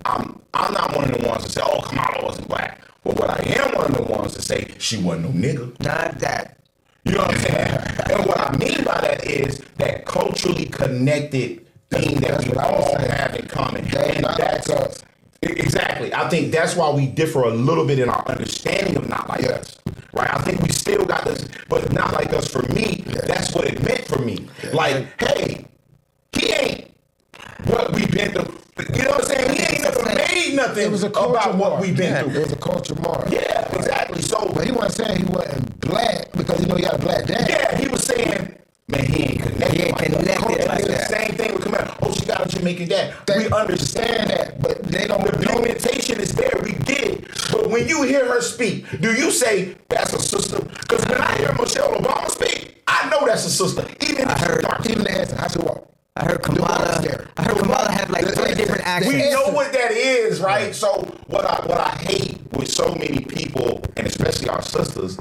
I'm not one of the ones to say, oh, Kamala wasn't black. But what I am one of the ones to say, she wasn't no nigga. Not that. You know what I'm saying? And what I mean by that is that culturally connected thing that we all have in common. And that's us. Exactly. I think that's why we differ a little bit in our understanding of not like us. right? I think we still got this, but not like us. For me, that's what it meant for me. Like, hey, he ain't what we've been through. You know what I'm saying? He ain't never made nothing It was a culture about what mark. we've been It through. was a culture mark. Yeah, exactly. So, But he wasn't saying he wasn't black because he had a black dad. yeah, he was saying, man, he ain't connected. He ain't connected like It's that. the same thing with coming out. Oh, she got a Jamaican dad. They We understand that, but they don't the know. pigmentation is there. We get it. But when you hear her speak, do you say that's a sister? Because when I hear Michelle Obama speak, I know that's a sister. Even if she's dark. Even the answer, how she walk. I heard Kamala have like 3 different accents. We know what that is, right? So what I hate with so many people, and especially our sisters,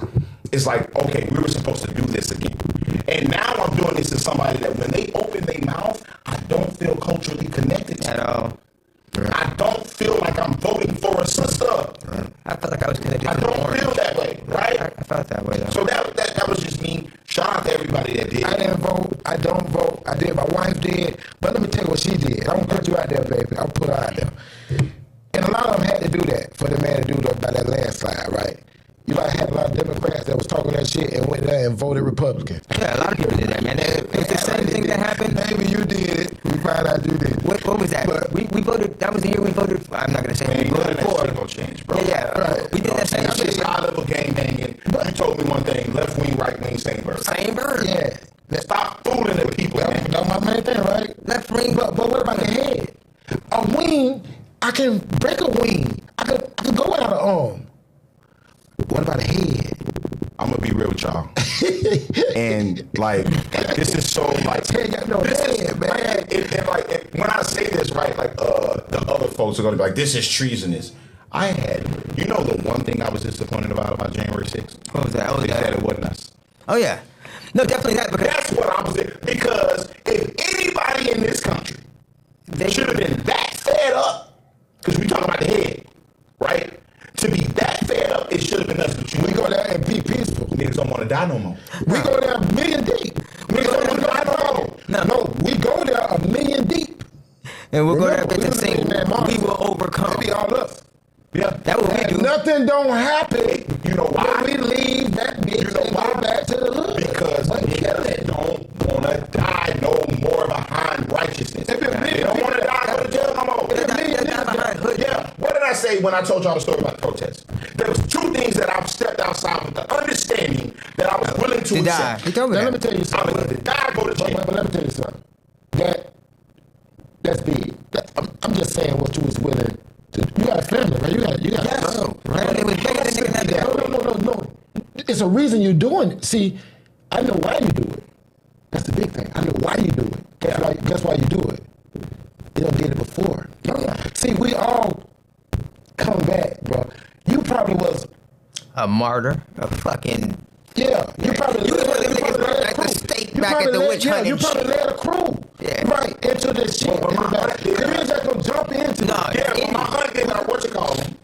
is like, okay, we were supposed to do this again. And now I'm doing this to somebody that when they open their mouth, I don't feel culturally connected to At all. I don't feel like I'm voting for a sister. I felt like I was connected I to the don't orange. feel that way, right? I felt that way though. So that was just me. Shout out to everybody that did. I didn't vote. I don't vote. I did. My wife did. But let me tell you what she did. I'm gonna put you out there, baby. I'll put her out there. And a lot of them had to do that for the man to do that by that landslide, right? You know, I had a lot of Democrats that was talking that shit and went there and voted Republican. Yeah, a lot of people did that, man. It was the same thing that happened. Maybe you did it. We found out you did. What was that? But- we voted. That was the year we voted. I'm not gonna say Man, we none of voted that for. shit gonna change, bro. Yeah. Right. We did that same It's just shit. high level game banging. You told me one thing: left wing, right wing, same bird. Same bird. Yeah. Stop fooling the people, man. That's my main thing, right? Left wing. But what about the head? A wing, I can break a wing. I could go without an arm. What about a head? I'm gonna be real with y'all. And like, this is so like, Hey, y'all know this that, is man. like, when I say this, right, like, the other folks are gonna be like, this is treasonous. I had, you know, the one thing I was disappointed about January 6th? What was that? What was Is that? that it wasn't us. Oh yeah. No, definitely that because That's what I was, because if anybody in this country they should have been that fed up, because we talking about the head, right? To be that fed up, it should have been us. But We go there and be peaceful. niggas don't want to die no more. We go there a million deep. Niggas don't want to die no more. No, we go there a million deep. and we'll go there Remember, with the we same. was in that We will It overcome. be all us. Yeah. That what we And do. nothing don't happen. You know why? When we leave that bitch You know and why? go back to the hood. Because niggas don't want to die no more behind righteousness. If it They don't want to die, go to jail no more. They're not behind hood. Yeah. What did I say when I told y'all the story about the protest? There was 2 things that I stepped outside with the understanding that I was willing to To die. accept. He told me Now let that. me tell you I'm something. willing to die, go to jail. But let me tell you something. That's big. I'm just saying what you was willing to. You got a family, right? You got Yes. a girl, Right? It was better than niggas that No. It's a reason you're doing it. See, I know why you do it. That's the big thing. I know why you do it. That's why you do it. You done did it before. See, we all come back, bro. You probably was. A martyr. A fucking. Yeah, you probably You was one of them you niggas probably led at a the crew. stake You back probably at the led- witch yeah, hunting you probably shit. led a crew. Yeah. Right, into this shit. But my You aunt did. ain't just gonna jump into No, it. Yeah, but my aunt did not what you call them.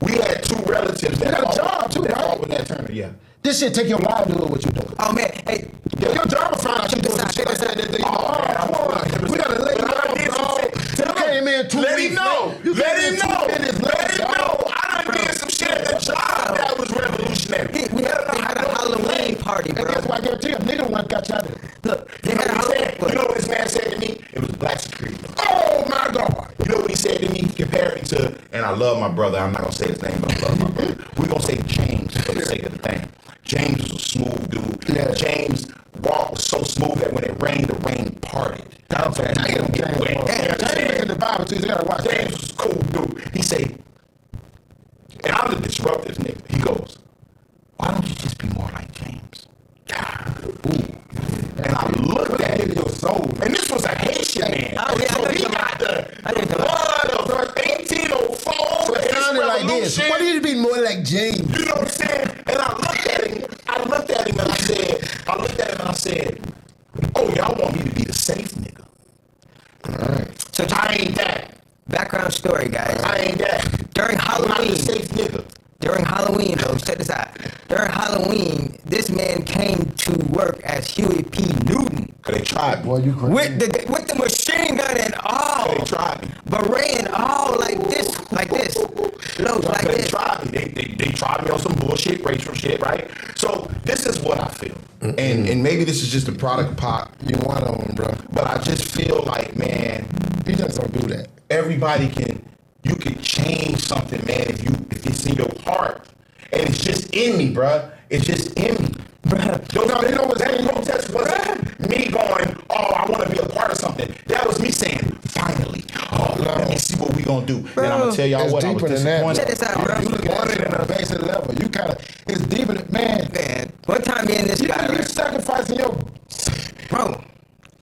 We had 2 relatives that got a fought- job, too, that right? fought with that Turner. Yeah. This shit take your livelihood what you doing. Oh man, hey, Yeah, your job will find out you doing some Check shit like this that. out. that come on. We gotta let you But I did some know, shit. dog. You came in 2 Let weeks him know. late. You Let came him in 2 know. minutes late, Let him dog. know. I done did some shit at the job that was revolutionary. we had a Halloween party, And bro. guess what? I guarantee you, a nigga one got you out of there. Look, they You know had a what he Halloween said? You know what this man said to me? It was black security. Oh my God. You know what he said to me? Comparing to, and I love my brother. I'm not gonna say his name, but I love my brother. We're gonna say James for the sake of the thing. James was a smooth dude. Yeah. James walk was so smooth that when it rained, the rain parted. So he didn't get wet. You know what I'm James saying? in the Bible too. You gotta watch James that. was a cool dude. He said, and I'm the disruptive nigga. He goes, why don't you just be more like James? Ooh. And I looked at him, and this was a Haitian man. Oh, yeah, I So know he you got the I know you blood of 1804. So it sounded like this. Why do you be more like James? You know what I'm saying? And I looked at him and I said, oh, y'all want me to be the safe nigga. So just I ain't that. background story, guys. I ain't that. During I'm not the Halloween, safe nigga. during Halloween, though, check this out. During Halloween, this man came to work as Huey P. Newton. Cause they tried me. Boy, you crazy. With the machine gun and all. They tried me. Beret and all like this. Look, like They this. tried me. They tried me on some bullshit, racial shit, right? So this is what I feel. And maybe this is just a product of pop. You one of them, bro. But I just feel like, man, You just don't do that. everybody you can change something, man, if it's in your heart. And it's just in me, bruh. It's just in me. You know what's happening? Protest wasn't me going, oh, I want to be a part of something. That was me saying, finally, let me see what we gonna do. And I'm gonna tell y'all It's what, I was deeper than that. disappointed. Check this out, bro. You look at it at a basic level. You kind of, it's deeper than, man. One time me and this guy, You sacrificing your, bro.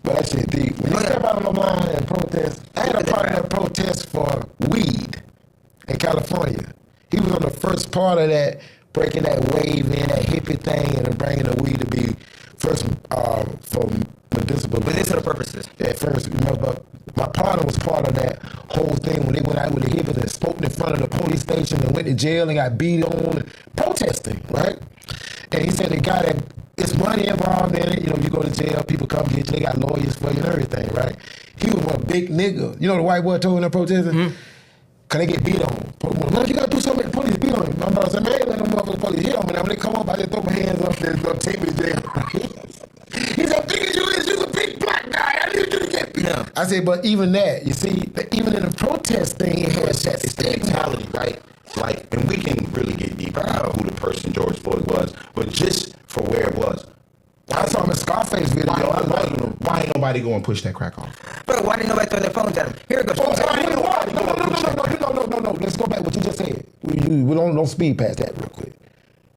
but that shit deep. When you Oh, yeah. step out on the line and protest, I had a part of that protest for weed in California. He was on the first part of that, breaking that wave in, that hippie thing, and then bringing the weed to be first for medicinal purposes. At first, remember, my partner was part of that whole thing when they went out with the hippies and spoke in front of the police station and went to jail and got beat on protesting, right? And he said the guy that it's money involved in it, you go to jail, people come get you, they got lawyers for you and everything, right? He was one big nigga. You know the white boy told him they're protesting? Mm-hmm. Cause they get beat on. Man, you gotta do something. The police beat on him. My brother said, man, let them motherfuckers police hit on me. Now when they come up, I just throw my hands up and they'll take me to jail. He said, big as you is, you're a big black guy. I need you to get beat. Yeah. I said, but even that, you see, even in the protest thing, it has that It's the mentality, right? Like, and we can really get deeper into who the person George Floyd was, but just for where it was. I saw him in Scarface video. Why ain't nobody going to push that crack off? Bro, why didn't nobody throw their phones at him? Here it goes. No. Let's go back to what you just said. We don't speed past that real quick.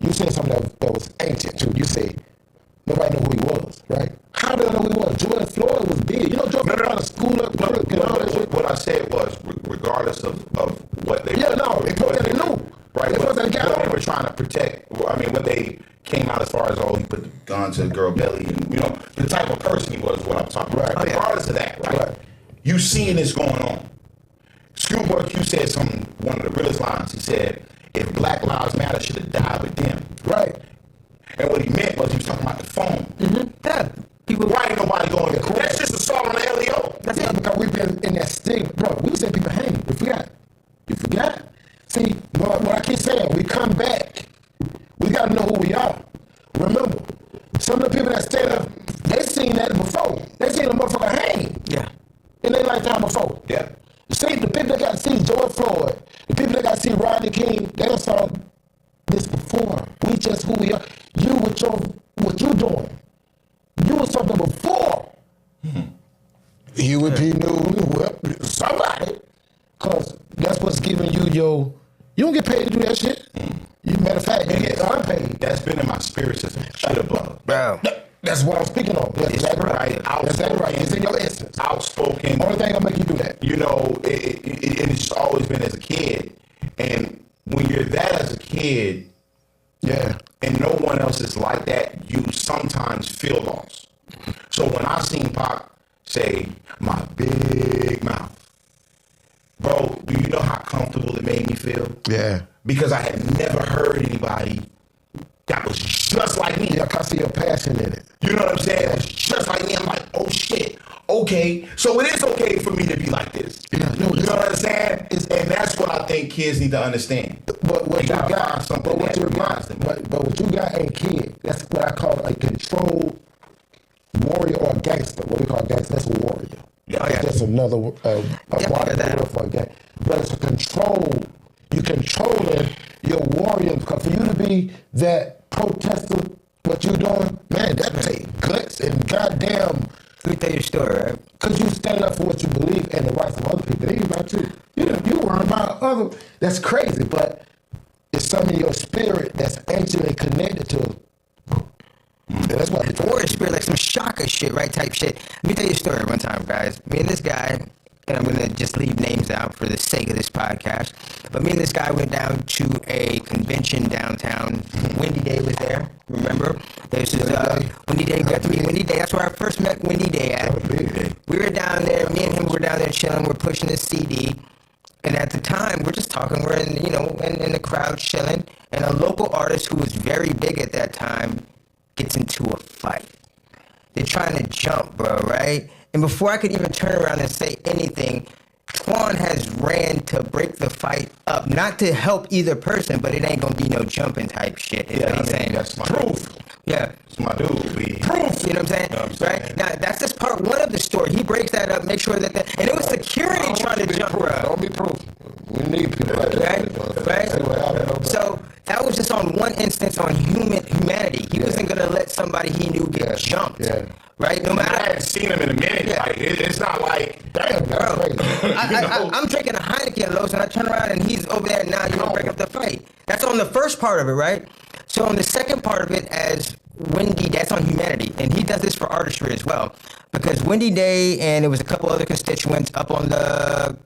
You said something that was ancient too. You said nobody knew who he was, right? How do they know who he was? George Floyd was big. George Floyd trying to school up. What I said was, regardless of what they they knew. Right, What they were trying to protect. I mean, when they came out as far as, he put the gun to the girl belly, and the type of person he was, what I'm talking about. Right. Regardless of that, right? You seeing this going on. Schoolboy Q said one of the realest lines. He said, if Black Lives Matter should have died with them. Right. And what he meant was he was talking about the phone. Mm-hmm. Yeah. People. Why ain't nobody going to That's just assault on the LEO. That's it. Because we've been in that stigma. Bro, we said people hang. You forgot. See, what I keep saying, we come back. We got to know who we are. Remember, some of the people that stand up, they seen that before. They seen a motherfucker hang. Yeah. In their lifetime before. Yeah. See, the people that got to see George Floyd, the people that got to see Rodney King, they done saw this before. We just who we are. You with what you doing. You was something before. Mm-hmm. You would be new, somebody. Because that's what's giving you you don't get paid to do that shit. You matter of fact, you get unpaid. That's been in my spirit system. Shit above. Bro. That's what I'm speaking on. That's exactly right. That's exactly right. It's in your essence. Outspoken. Only thing that'll make you do that. And it's always been as a kid. And when you're that as a kid, yeah, and no one else is like that, you sometimes feel lost. So when I seen Pac say, my big mouth, bro, do you know how comfortable it made me feel? Yeah. Because I had never heard anybody that was just like me. Yeah, I see your passion in it. You know what I'm saying? It's just like me. I'm like, oh shit. Okay. So it is okay for me to be like this. Yeah, you know what I'm saying? And that's what I think kids need to understand. But what you got, but what you got ain't kid. That's what I call a control warrior or a gangster. What we call gangster, that's a warrior. Yeah, It's just another word that. for a gang. But it's a control. You controlling your warrior. Because for you to be that protester, what you doing, man, that take guts and goddamn. Let me tell you a story, right? Because you stand up for what you believe and the rights of other people. They ain't about you. You worry about other. That's crazy, but it's something in your spirit that's ancient and connected to. And that's what I'm Warrior spirit, like some shocker shit, right? Type shit. Let me tell you a story one time, guys. Me and this guy, and I'm gonna just leave names out for the sake of this podcast. But me and this guy went down to a convention downtown. Windy Day was there. Remember? This is Windy Day. Got to meet Windy Day. That's where I first met Windy Day at. We were down there. Me and him were down there chilling. We're pushing the CD. And at the time, we're just talking. We're in the crowd chilling. And a local artist who was very big at that time gets into a fight. They're trying to jump, bro, right? And before I could even turn around and say anything, Twan has ran to break the fight up, not to help either person, but it ain't gonna be no jumping type shit. Is what he's saying. That's my proof. Yeah. It's my dude. Proof, you know what I'm saying? Right? Now, that's just part one of the story. He breaks that up, make sure that and it was security trying to jump, bro. Don't be proof. We need people like that. Right? So that was just on one instance on humanity. He wasn't gonna let somebody he knew get jumped. Yeah. Right? No matter. I hadn't seen him in a minute. Yeah. Like it's not like Damn, Bro, crazy. I'm drinking a Heineken, Los, and I turn around and he's over there now. You don't break up the fight. That's on the first part of it, right? So on the second part of it, as Wendy, that's on humanity, and he does this for artistry as well, because Wendy Day and there was a couple other constituents up on the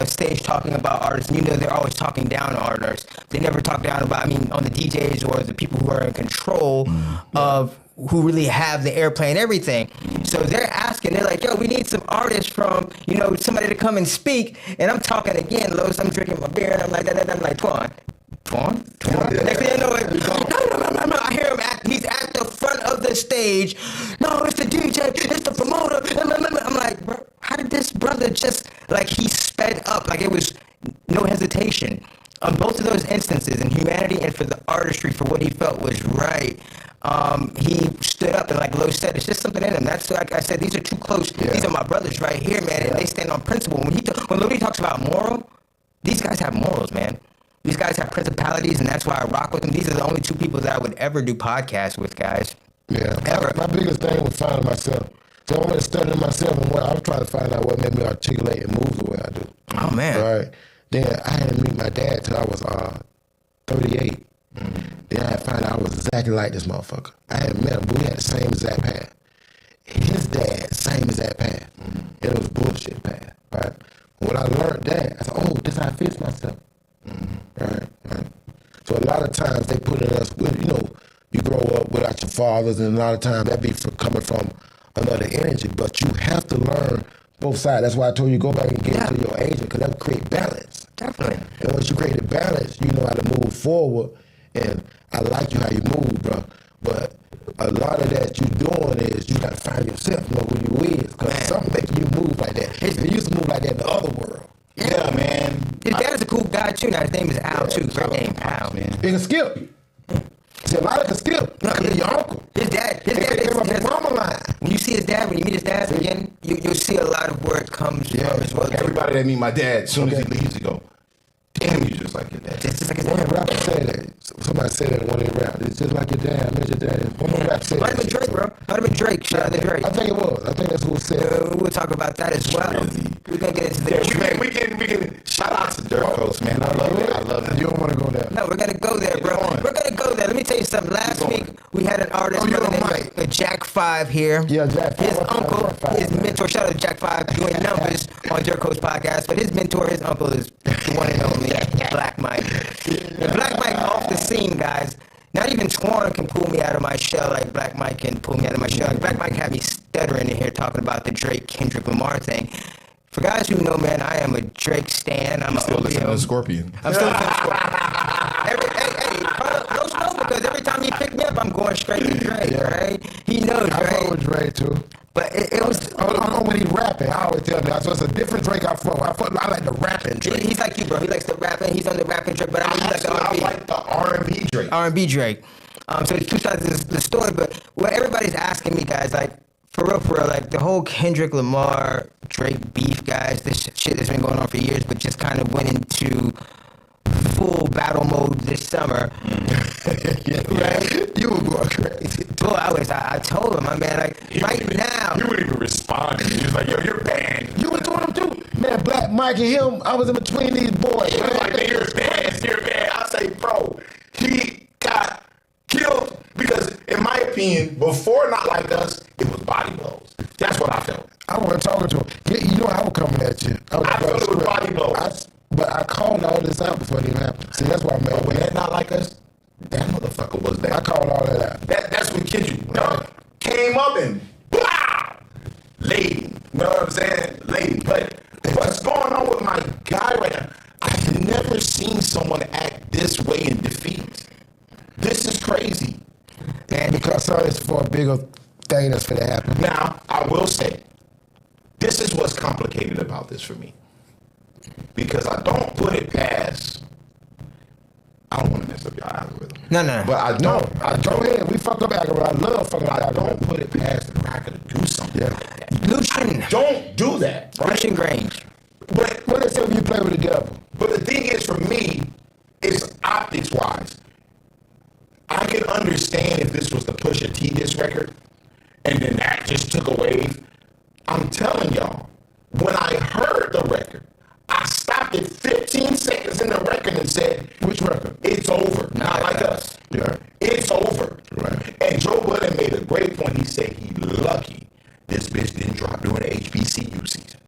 stage talking about artists. And you know they're always talking down on artists. They never talk down about, on the DJs or the people who are in control of who really have the airplay and everything. So they're asking, they're like, yo, we need some artists from, somebody to come and speak. And I'm talking again, Los, I'm drinking my beer, and I'm like, I'm like, Twan. Next thing you know, I hear him he's at the front of the stage. No, it's the DJ, it's the promoter. I'm like, bro, how did this brother just, he sped up, it was no hesitation. On both of those instances, in humanity and for the artistry, for what he felt was right, he stood up and like Lo said, it's just something in him. That's like I said, these are too close. Yeah. These are my brothers right here, man, and they stand on principle. When Lodi talks about moral, these guys have morals, man. These guys have principalities, and that's why I rock with them. These are the only two people that I would ever do podcasts with, guys. Yeah. Ever. My biggest thing was finding myself. So I went studying myself, and I was trying to find out what made me articulate and move the way I do. Oh, man. Right. Then I had to meet my dad till I was 38. Then I found out I was exactly like this motherfucker. I hadn't met him, but we had the same exact path. His dad, same exact path. It was bullshit path, right? When I learned that, I said, oh, this how I fix myself. Right. So a lot of times they put in us with, you grow up without your fathers, and a lot of times that be coming from another energy, but you have to learn both sides. That's why I told you go back and get into your agent, because that will create balance. Definitely. And once you create a balance, you know how to move forward, and I like you how you move, bro. But a lot of that you doing is you got to find yourself, know who you is, because something making you move like that. They used to move like that in the other world. Yeah, man. His dad is a cool guy too. Now his name is Al too. Great name, Al. Man. He can skip. See, a lot of can skip. No, your uncle. His dad Came from the mama line. when you see his dad, when you meet his dad again, you'll see a lot of where it comes from as well. Everybody that meet my dad, as soon as he leaves, he go, damn, you just like your dad. It's just like his One dad. rapper say that. Somebody said that when they rap. It's just like your dad. I met your dad. One more rap say Might have been that. Drake, bro. Might have been Drake. Shout out to Drake. I think it was. I think that's who said it. We'll talk about that as well. We're gonna get into the Drake. We can shout out to Dirtcoast, man. I love it. I love it. You don't want to go there. No, we're gonna go there, bro. We're gonna go there. Let me tell you something. Last week we had an artist you're brother right. named Jack 5 here. Yeah, Jack 5. His uncle, his mentor. Shout out to Jack 5 doing numbers on Dirtcoastpodcast. But his mentor, his uncle, is the one and only Black Mike. And Black Mike off the scene, guys. Not even Twan can pull me out of my shell like Black Mike can pull me out of my shell. Like Black Mike had me stuttering in here talking about the Drake Kendrick Lamar thing. For guys who know, man, I am a Drake stan. I'm Still a listening OVO. to Scorpion. I'm still listening to Scorpion. Hey, Los knows because every time he picked me up, I'm going straight to Drake, right? He knows, I fuck right? with Drake too. But it was. I don't know when he rapping. I always tell me. So it's a different Drake I fuck with. I like the rapping Drake. He's like you, bro. He likes the rapping. He's on the rapping Drake, but I mean, he likes the I R&B. like the R&B Drake. R&B Drake. So it's two sides of the story, but what everybody's asking me, guys, like, for real, like, the whole Kendrick Lamar, Drake beef, guys, this shit has been going on for years, but just kind of went into full battle mode this summer. Right? You were going crazy. Boy, I told him, my man, like, right now. You wouldn't even respond. He was like, yo, you're banned. You was doing them too. Man, Black Mike and him, I was in between these boys. He was like, man, you're banned. You're banned. I say, bro, he got killed because, in my opinion, before Not Like Us, it was body blows. That's what I felt. I wasn't talking to him. You know I was coming at you. I felt it was body blows. But I called all this out before it even happened. See, that's why I'm mad. When that Not Like Us, that motherfucker was there. I called all that out. That's when Kendrick came up and blah, lady. You know what I'm saying? Lady. But what's going on with my guy right now? I've never seen someone act this way in defeat. This is crazy. Man, because sorry, it's for a bigger thing everything that's finna happen. Now, I will say, this is what's complicated about this for me. Because I don't put it past, I don't want to mess up your algorithm. No. But I don't. Go ahead. We fuck up algorithm. I love fucking I algorithm. don't put it past the rapper to do something like that. Lucian. Don't do that. Right? Lucian Grange. But What if you play with the devil? But the thing is, for me, it's optics wise. I can understand if this was the Pusha T diss record, and then that just took a wave. I'm telling y'all, when I heard the record, I stopped at 15 seconds in the record and said, Which record? "It's over." Not like us. Yeah. It's over. Right. And Joe Budden made a great point. He said he lucky this bitch didn't drop during the HBCU season.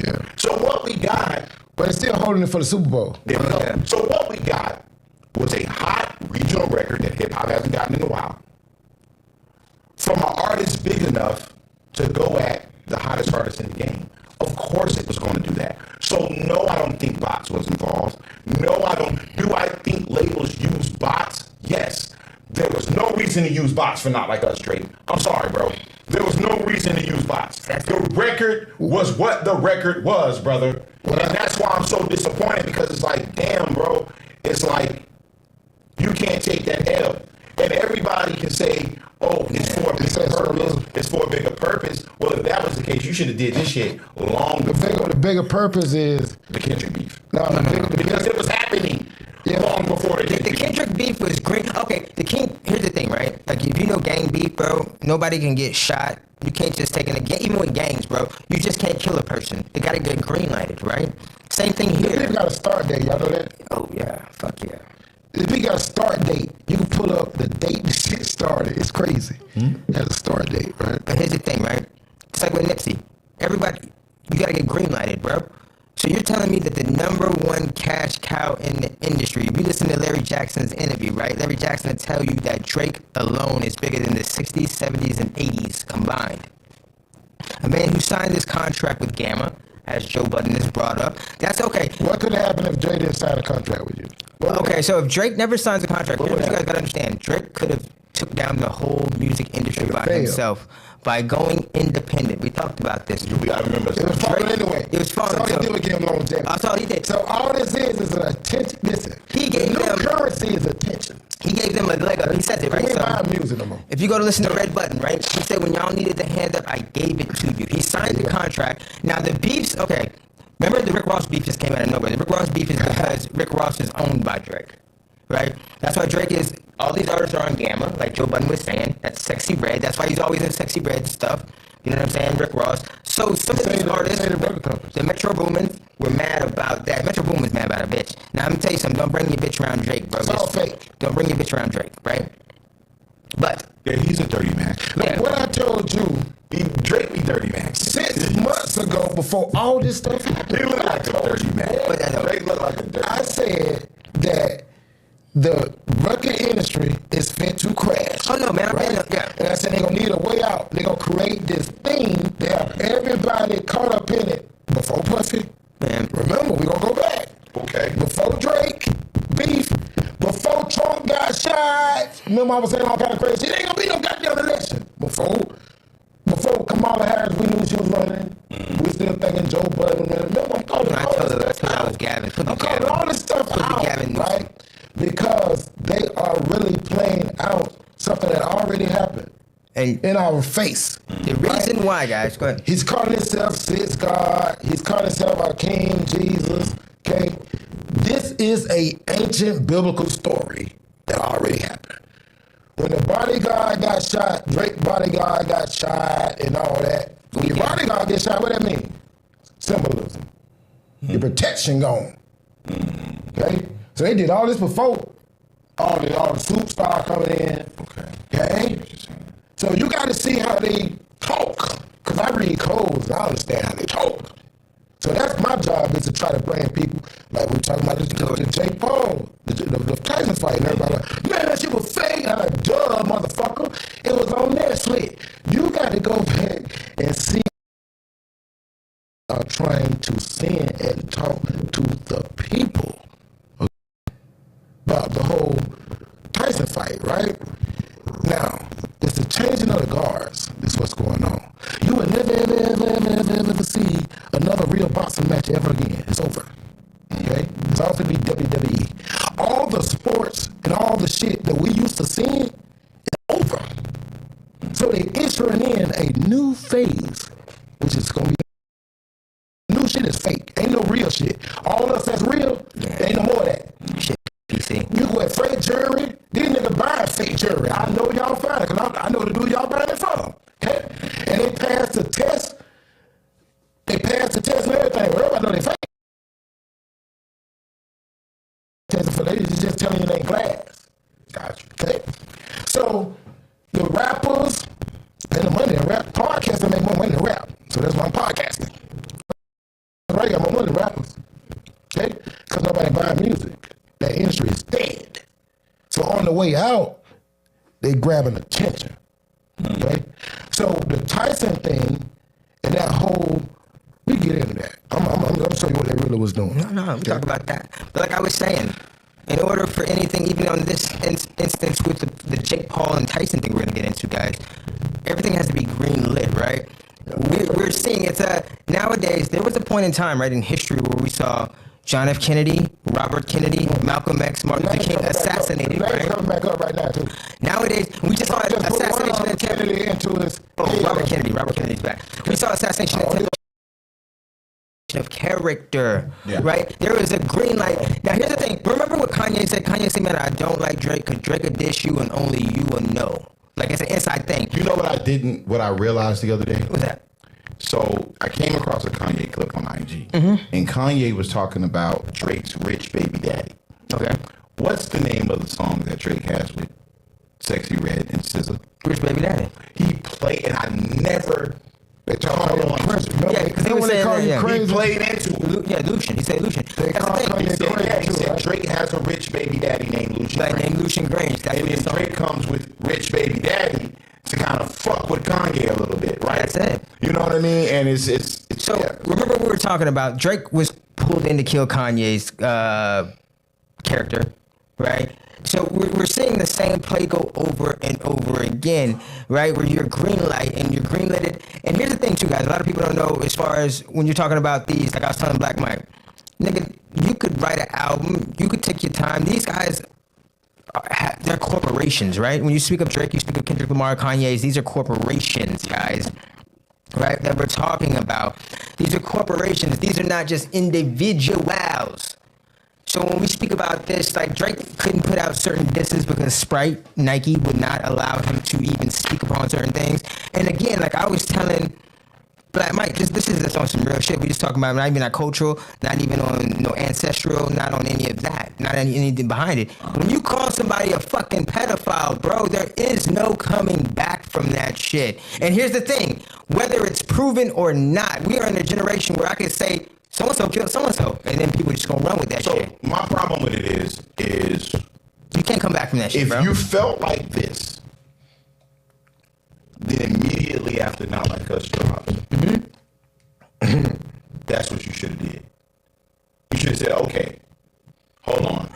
Yeah. So what we got. But it's still holding it for the Super Bowl. There we go. So what we got was a hot regional record that hip hop hasn't gotten in a while, from an artist big enough to go at the hottest artist in the game. Of course it was going to do that. So no, I don't think bots was involved. No, I don't. Do I think labels use bots? Yes. There was no reason to use bots for Not Like Us, Drake. I'm sorry, bro. There was no reason to use bots. The record was what the record was, brother. And that's why I'm so disappointed, because it's like, damn, bro. It's like, you can't take that L. And everybody can say, oh, it's for a bigger purpose. It's for a bigger purpose. Well, if that was the case, you should have did this shit long before. The bigger purpose is The Kendrick beef. no, Because it was happening long before the The Kendrick beef was great. Okay, here's the thing, right? Like, if you know gang beef, bro, nobody can get shot. You can't just take in a gang, even with gangs, bro. You just can't kill a person. They gotta get green lighted, right? Same thing The here. beat got a start date. Y'all know that? Oh yeah, fuck yeah. The beat got a start date. You can pull up the date the shit started. It's crazy. It has a start date, right? But here's the thing, right? It's like with Nipsey. Everybody, you gotta get green lighted, bro. So you're telling me that the number one cash cow in the industry, if you listen to Larry Jackson's interview, right? Larry Jackson will tell you that Drake alone is bigger than the 60s, 70s, and 80s combined. A man who signed this contract with Gamma, as Joe Budden has brought up, that's okay. What could have happened if Dre didn't sign a contract with you? Okay, so if Drake never signs a contract, here's what you guys gotta understand. Drake could have took down the whole music industry by failed. himself by going independent. We talked about this. We gotta remember It was falling anyway. It was falling. So all So- he did was give him longevity. That's all he did. So all this is an attention. Listen, He gave the new them- currency is attention. He gave them a leg up. He says it, We right? ain't So, buying music no more. if you go to listen to Red Button, right? He said, when y'all needed the hand up, I gave it to you. He signed the contract. Now, the beefs, okay. Remember the Rick Ross beef just came out of nowhere. The Rick Ross beef is because Rick Ross is owned by Drake, right? That's why Drake is, all these artists are on Gamma, like Joe Budden was saying. That's Sexy Red. That's why he's always in Sexy Red stuff. You know what I'm saying? Rick Ross. So some of these artists, say the record companies. the Metro Boomins were mad about that. Metro Boomin's mad about a bitch. Now, I'm going to tell you something. Don't bring your bitch around Drake, bro. It's all Just fake. Don't bring your bitch around Drake, right? But Yeah, he's a dirty man. yeah, What I told you Drake be dirty man. 6 months ago, before all this stuff happened, He look like a dirty man. But that- Drake look like a dirty I man. said that the record industry is fit to crash. Oh, no, man, yeah. And I said they're gonna need a way out. They're gonna create this thing. They have everybody caught up in it before Puffy. Man. Remember, we're gonna go back. Okay. Before Drake, beef, before Trump got shot. Remember I was saying all kind of crazy shit. Ain't gonna be no goddamn election. Before Kamala Harris, we knew she was running. We still thinking Joe Budden. Remember, I'm calling I all told her this that's stuff what I was out. Gavin. Put the I'm calling Gavin. all this stuff Put the out, Gavin news. right? Because they are really playing out something that already happened And in our face. the reason why, guys, go ahead. He's calling himself Sis God. He's calling himself our King Jesus. Okay, this is a ancient biblical story that already happened. When the bodyguard got shot, Drake bodyguard got shot, and all that. When your bodyguard gets shot, what that mean? Symbolism. Your protection gone. Okay, so they did all this before all the superstar coming in. Okay. So you got to see how they talk. Because I read codes and I understand how they talk. So that's my job, is to try to bring people, like we're talking about the Jake Paul, the Tyson fight, and everybody like, man, that shit was fake. I'm like, duh, motherfucker. It was on Netflix. You got to go back and see trying to send and talk to the people about the whole Tyson fight, right? Now, it's the changing of the guard. what's going on. You will never, ever see another real boxing match ever again. It's over. Okay? It's all going to be WWE. All the sports and all the shit that we used to see is over. So they entering in a new phase, which is going to be new shit is fake. Ain't no real shit. All us that's real, ain't no more of that. Shit, PC. You go at fake jewelry, these niggas buying fake jewelry. I know y'all find it, because I know the dude y'all buying it from. Okay? And they passed the test. They passed the test and everything. Well, everybody know they fake. For they just telling you they ain't glass. Gotcha. Okay? So the rappers and the money in rap, podcasting make more money than rap. So that's why I'm podcasting. I got more money than rappers. Okay? Because nobody buying music. That industry is dead. So on the way out, they grabbing attention. Okay? So the Tyson thing and that whole, we get into that. I'm show you what they really was doing. No, we talk about that. But like I was saying, in order for anything, even on this instance with the Jake Paul and Tyson thing we're going to get into, guys, everything has to be green lit, right? We're seeing nowadays, there was a point in time, right, in history where we saw John F. Kennedy, Robert Kennedy, Malcolm X, Martin Luther King assassinated, right? Coming back up right now, too. Nowadays, we just saw assassination attempt. Kennedy into this. Robert Kennedy's back. We saw assassination attempt of character, right? There was a green light. Now, here's the thing. Remember what Kanye said? Kanye said, man, I don't like Drake because Drake will dish you and only you will know. Like, it's an inside thing. You know what I realized the other day? What was that? So I came across a Kanye clip on IG, and Kanye was talking about Drake's Rich Baby Daddy. Okay. What's the name of the song that Drake has with Sexy Red and SZA? Rich Baby Daddy. He played, and I never. They talk about crazy. Yeah, because they were saying call that, you yeah. crazy. He played into it. Yeah, Lucian. He said Lucian. They That's call the thing. Kanye He said, crazy he said right? Drake has a rich baby daddy named Lucian Like Grange. named Lucian Grange. That's And what then it's Drake comes with Rich Baby Daddy to kind of fuck with Kanye a little bit, right? That's it. You know what I mean? And it's So yeah. remember what we were talking about? Drake was pulled in to kill Kanye's character, right? So we're seeing the same play go over and over again, right? Where you're green light and you're green lighted. And here's the thing too, guys. A lot of people don't know as far as when you're talking about these, like I was telling Black Mike, nigga, you could write an album, you could take your time. These guys, they're corporations, right? When you speak of Drake, you speak of Kendrick Lamar, Kanye's, these are corporations, guys. Right, that we're talking about. These are corporations. These are not just individuals. So when we speak about this, like Drake couldn't put out certain disses because Sprite, Nike would not allow him to even speak upon certain things. And again, like I was telling Black Mike, this is just on some real shit. We just talking about not even on cultural, not even on no ancestral, not on any of that, not anything behind it. When you call somebody a fucking pedophile, bro, there is no coming back from that shit. And here's the thing, whether it's proven or not, we are in a generation where I can say so-and-so killed so-and-so, and then people just gonna run with that So shit. my problem with it is You can't come back from that shit, if bro. you felt like this, then immediately after Not Like Us drops, that's what you should have did. You should have said, okay, hold on,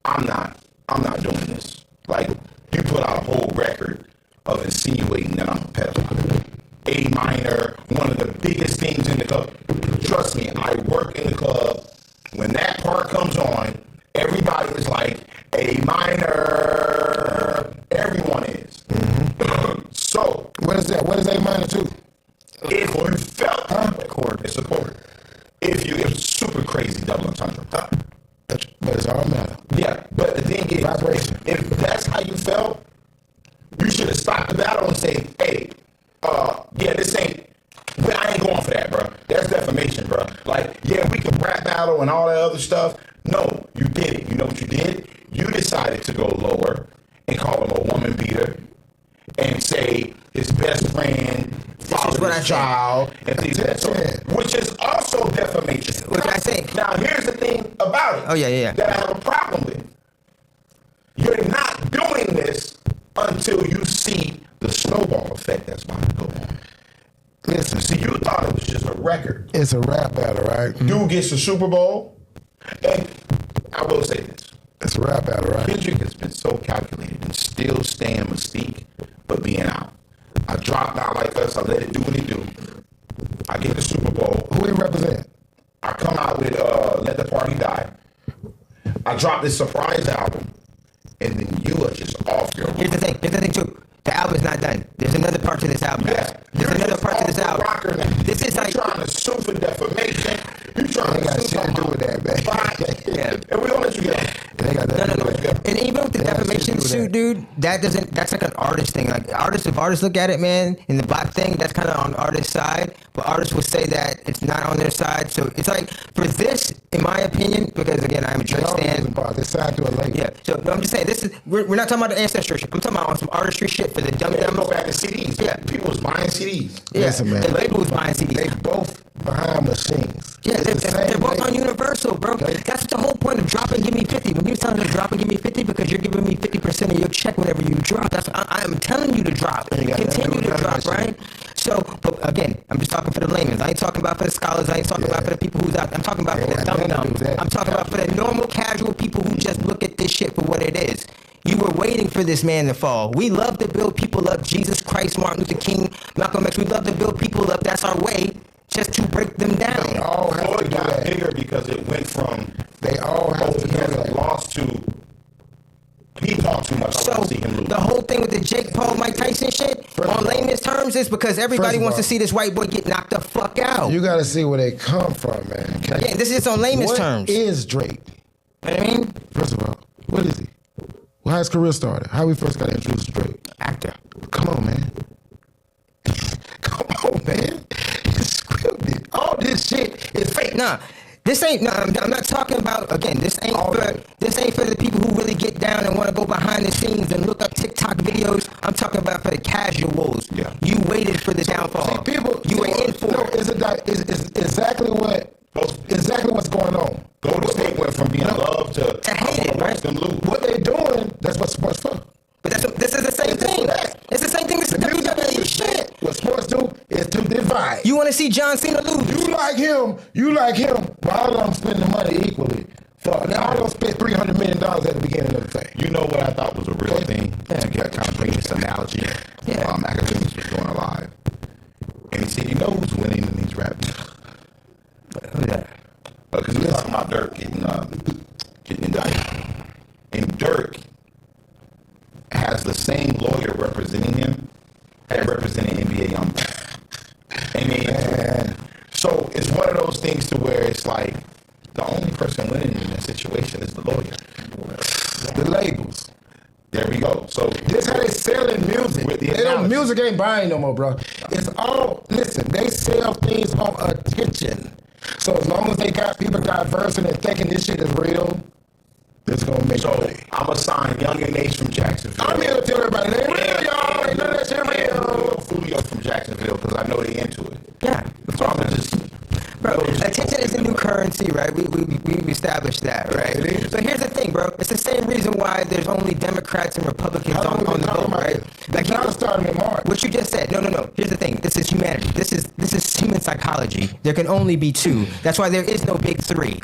I'm not doing this. Like, you put out a whole record of insinuating that I'm a pedophile. A minor, one of the biggest things in the club. Trust me, I work in the club. When that part comes on, everybody is like, A minor. Everyone is. So, What is that? What is A minor to? if you felt chord, it's a chord. If it's super crazy double entendre. But it's all matter. Yeah, but the thing is, Vibration. if that's how you felt, you should have stopped the battle and say, hey, yeah, this ain't, but I ain't going for that, bro. That's defamation, bro. Like, yeah, we can rap battle and all that other stuff. No, you did it. You know what you did? You decided to go lower and call him a woman beater and say his best friend fathered what I his said. child and things like that. So, which is also defamation. Which I think. Now, here's the thing about it. Oh, yeah. That I have a problem with. You're not doing this until you see the snowball effect that's about to go on. Listen, see, you thought it was just a record. It's a rap battle, right? Dude gets the Super Bowl, and I will say this. It's a rap battle, right? Kendrick has been so calculated and still staying mystique, but being out. I drop Not Like Us. I let it do what it do. I get the Super Bowl. Who he represent? I come out with Let the Party Die. I drop this surprise album, and then you are just off your. Here's the thing too. The album's not done. There's another part to this album, guys. There's another part to this album. This is like trying to sue for defamation. You trying to sue to do with that, man. Yeah. And we don't let you get. No. And even with the defamation suit, dude, that's like an artist thing. Like if artists look at it, man, in the black thing, that's kind of on artist's side. But artists will say that it's not on their side. So it's like, for this, in my opinion, because again, I'm a Drake stan. They signed to a label. Yeah. So no, I'm just saying, we're not talking about the ancestry shit. I'm talking about on some artistry shit for the dumb. Go back to CDs. Yeah. People was buying CDs. Yeah. Listen, man. The label was buying CDs. They both behind machines. Yeah, they're both label. on Universal, bro. Okay. That's the whole point of drop and give me 50. When you're telling them to drop and give me 50 because you're giving me 50% of your check whenever you drop. That's I'm telling you to drop. Continue to drop, right? So, but again, I'm just talking for the laymen. I ain't talking about for the scholars. I ain't talking about for the people who's out. I'm talking about for the dumb. I'm talking about for the normal, casual people who just look at this shit for what it is. You were waiting for this man to fall. We love to build people up. Jesus Christ, Martin Luther King, Malcolm X. We love to build people up. That's our way. Just to break them down. They all have to do got that. bigger because it went from. They all have to do that. Lost to. He talked too much. So the whole thing with the Jake Paul, Mike Tyson shit, on layman's terms, is because everybody wants to see this white boy get knocked the fuck out. You got to see where they come from, man. Okay? Again, this is on layman's terms. What is Drake? You know what I mean? First of all, what is he? Well, how his career started? How we first got introduced to Drake? Actor. Come on, man. Come on, man. It's scripted. All this shit is fake. Nah. This ain't. No, I'm not talking about. Again, this ain't for the people who really get down and want to go behind the scenes and look up TikTok videos. I'm talking about for the casuals. Yeah. You waited for the downfall. See, people. You were in for it. It's exactly what's going on. Golden State went from being loved to hate it, right? Them lose. What they doing? That's what sports for. But this is the same thing. It's the same thing as the WWE shit. What sports do is to divide. You want to see John Cena lose? You like him, but all of them spend the money equally. Now, all of them spent $300 million at the beginning of the thing. You know what I thought was a real thing? To get kind of bring this analogy. Academics was going alive. And he said, you know who's winning in these rap battles? Who's that? Because we're talking about Dirk getting indicted. And Dirk has the same lawyer representing him that represented NBA Youngboy. And so it's one of those things to where it's like the only person winning in that situation is the lawyer. The labels. There we go. So this how they selling music. Music ain't buying no more, bro. It's all, listen, they sell things on attention. So as long as they got people diverse and thinking this shit is real, it's gonna make money. I'm gonna sign Young and Nace from Jacksonville. I'm here to tell everybody, it ain't real, y'all. Ain't none of that shit real. Fulio from Jacksonville, because I know they into it. Yeah. So I'm gonna just. Bro, attention is the new currency, right? We established that, right? It is. But here's the thing, bro. It's the same reason why there's only Democrats and Republicans on the vote, right? Like you started in March. What you just said. No. Here's the thing. This is humanity. This is human psychology. There can only be two. That's why there is no big three.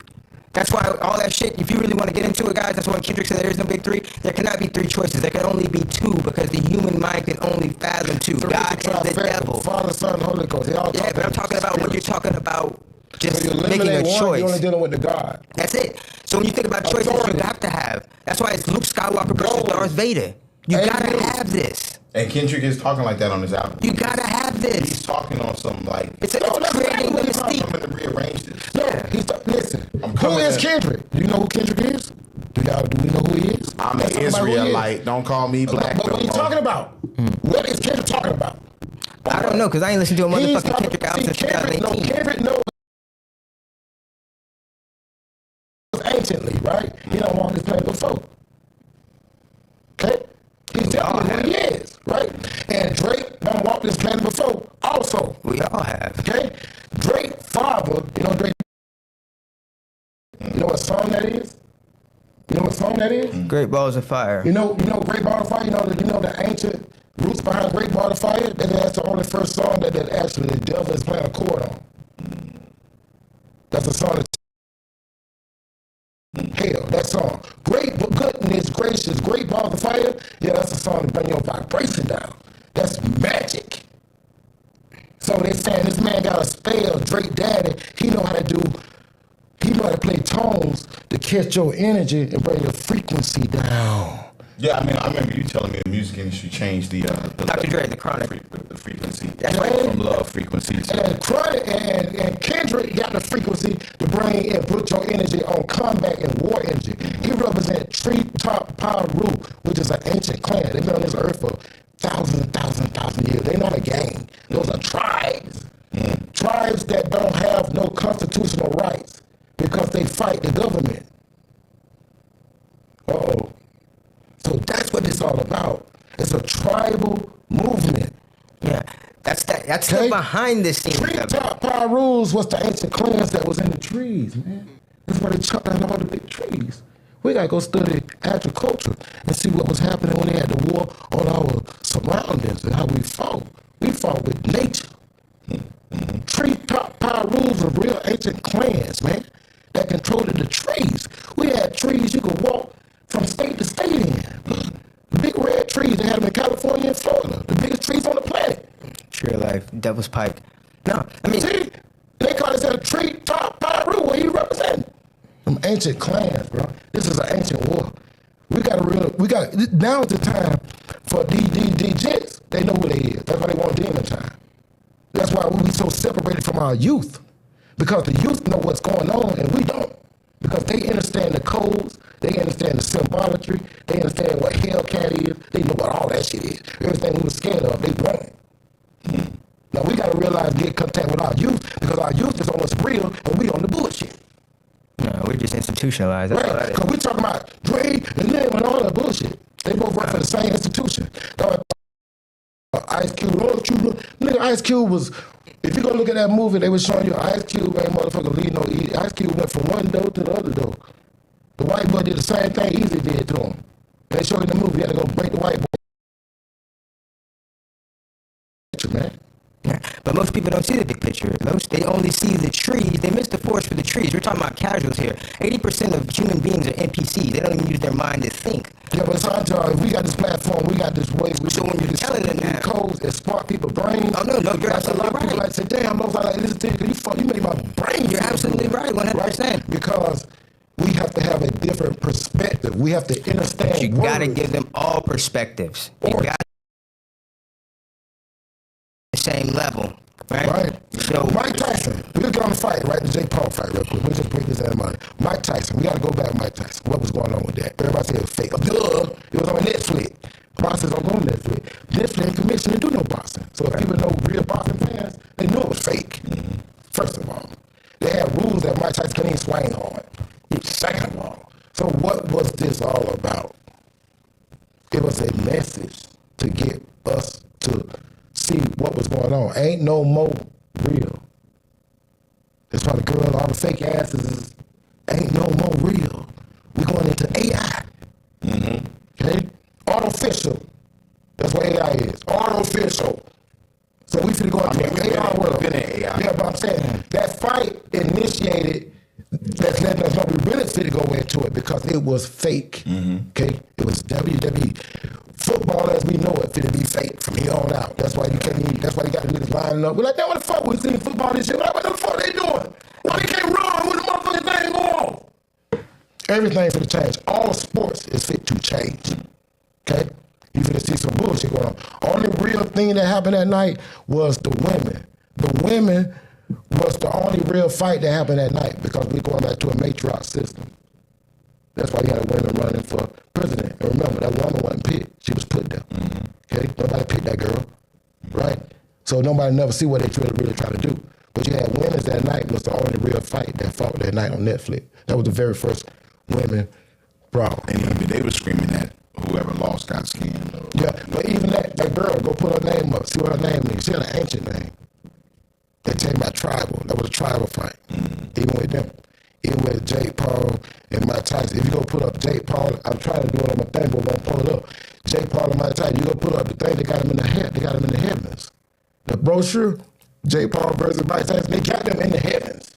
That's why all that shit, if you really want to get into it, guys, that's why Kendrick said there is no big three. There cannot be three choices. There can only be two because the human mind can only fathom two. God and the devil. Father, Son, Holy Ghost. Yeah, but I'm talking about when you're talking about just so making a choice. You're only dealing with the God. That's it. So when you think about choices, you have to have. That's why it's Luke Skywalker versus Darth Vader. You gotta have this. And Kendrick is talking like that on his album. You gotta have this. He's talking on some like. It's creating the mystique. I'm gonna rearrange this. Listen. Who is Kendrick? Do you know who Kendrick is? Do we know who he is? I'm an Israelite. Don't call me black. But what are you talking about? What is Kendrick talking about? I don't know, because I ain't listened to a motherfucking Kendrick album since 2018. Kendrick knows anciently, right? He don't walk this planet before. Okay? He's telling you who he is, right? And Drake don't walk this planet before also. We all have. Okay? Drake father, you know Drake. You know what song that is? You know what song that is? Great Balls of Fire. You know Great Ball of Fire? You know the ancient roots behind Great Ball of Fire? That's the only first song that actually the devil is playing a chord on. That's a song that hell, that song. Great goodness gracious, Great Balls of Fire. Yeah, that's a song to bring your vibration down. That's magic. So they saying this man got a spell, Drake Daddy. He know how to play tones to catch your energy and bring your frequency down. Yeah, I mean, I remember you telling me the music industry changed the Dr. Dre, the Chronic. the frequency. That's right. From love frequency to And Chronic and Kendrick got the frequency to bring and put your energy on combat and war energy. He represents Treetop Paru, which is an ancient clan. They've been on this earth for thousand years. They're not a gang. Those are tribes. Tribes that don't have no constitutional rights because they fight the government. Uh-oh. So that's what it's all about. It's a tribal movement. Yeah, that's Okay. the behind the scenes. Treetop Pyrus was the ancient clans that was in the trees, man. That's why they chopped down all the big trees. We gotta go study agriculture and see what was happening when they had the war on our surroundings and how we fought. We fought with nature. Treetop Pyrus are real ancient clans, man, that controlled the trees. We had trees you could walk from state to state in. The big red trees, they had them in California and Florida. The biggest trees on the planet. Tree of Life, Devil's Pike. No, I mean, See, they call this a Treetop Pyru, what he represent. Them ancient clans, bro. This is an ancient war. Now is the time for DJs. They know who they is. That's why they want demon time. That's why we so separated from our youth. Because the youth know what's going on and we don't. Because they understand the codes, they understand the symbolatry, they understand what Hellcat is, they know what all that shit is. Everything we were scared of, they brought it. Now we gotta realize, get contact with our youth, because our youth is on what's real and we on the bullshit. no, we're just institutionalized. That's all that Right? is. Because we talking about Dre and them and all that bullshit. They both work for the same institution. Ice Cube, nigga, Ice Cube was, if you go look at that movie, they was showing you Ice Cube ain't motherfucker leave no easy. Ice Cube went from one door to the other door. The white boy did the same thing Easy did to him. They showed in the movie, he had to go break the white boy. Man. Yeah. But most people don't see the big picture. They only see the trees. They miss the forest for the trees. We're talking about casuals here. 80% of human beings are NPCs. They don't even use their mind to think. Yeah, but it's hard to, if we got this platform, we got this way. So when you're telling them that- codes that spark people's brains. Oh, no, you're That's a lot of absolutely people right. like say, damn, I like listen to you because you made my brain. You're feel absolutely good." right, 100%. Because we have to have a different perspective. We have to understand. You got to words. give them all perspectives. You Or- got the same level, right? Right. So Mike Tyson. We look on the fight, right? The Jake Paul fight, real quick. Let's just break this out of mind. Mike Tyson. We got to go back to Mike Tyson. What was going on with that? Everybody said it was fake. Duh. It was on Netflix. Boxers don't go on Netflix. Netflix ain't commissioned to do no boxing. So if people know real boxing fans, they know it was fake. First of all, they had rules that Mike Tyson couldn't even swing on. Second of all, so what was this all about? It was a message to get us to see what was going on. Ain't no more real. That's why the girl, all the fake asses is, ain't no more real. We're going into AI. Okay? Artificial. That's what AI is. Artificial. So we finna go into an AI world. been in AI. Yeah, but I'm saying that fight initiated. That's letting us know we really fit to go into it because it was fake. Okay, it was WWE. Football as we know it fit to be fake from here on out. That's why you can't even. That's why you got to niggas lining up. We're like, what the fuck we seeing football this shit? What the fuck they doing? Why they can't run when the motherfucking thing go on? Everything for the change. All sports is fit to change. Okay, you finna see some bullshit going on. Only real thing that happened that night was the women. The women was the only real fight that happened that night because we're going back to a matriarch system. That's why you had women running for president. And remember, that woman wasn't picked. She was put there. Okay? Nobody picked that girl. Right? So nobody never see what they really try to do. But you had women that night was the only real fight that fought that night on Netflix. That was the very first women brawl. And even they were screaming that whoever lost got skinned. Yeah, but even that girl, go put her name up, see what her name is. She had an ancient name. They tell you about tribal. That was a tribal fight. Even with them. Even with Jake Paul and Mike Tyson. If you go put up Jake Paul, I'm trying to do it on my thing, but won't pull it up. Jake Paul and Mike Tyson, you go put up the thing, they got them in the head. They got them in the heavens. The brochure, Jake Paul versus Mike Tyson, they got them in the heavens.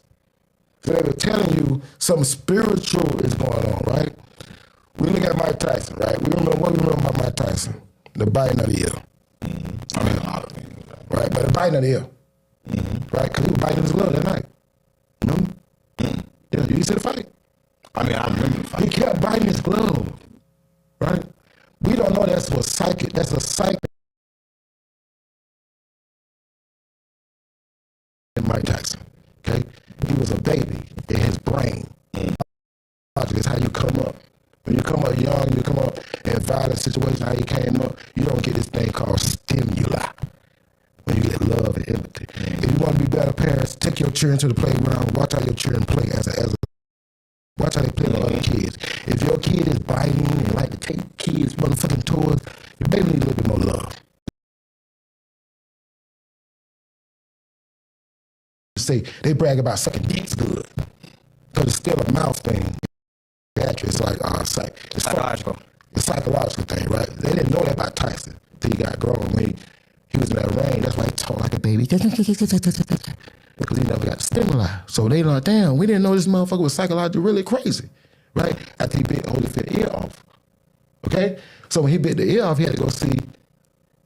So they were telling you something spiritual is going on, right? We look at Mike Tyson, right? We remember about Mike Tyson? The biting of the ear. I mean, a lot of things. Right, but biting of the ear. Right, because he was biting his glove that night. Remember? Yeah, you see the fight? I mean, I remember the fight. He kept biting his glove. Right? We don't know that's a psychic. That's a psychic. Mike Tyson. Okay? He was a baby in his brain. Logic is how you come up. When you come up young, you come up in violent situations, how you came up, you don't get this thing called stimuli. When you get love and empathy. If you want to be better parents, take your children to the playground, watch how your children play watch how they play with other kids. If your kid is biting and like to take kids' motherfucking toys, your baby needs a little bit more love. Say they brag about sucking dicks good, because it's still a mouth thing. It's like it's psychological. It's a psychological thing, right? They didn't know that about Tyson till he got grown. When he was in that range, that's why he talked like a baby. Because he never got the stimuli. So they like, damn, we didn't know this motherfucker was psychologically really crazy, right? After he bit Holyfield ear off. Okay? So when he bit the ear off, he had to go see,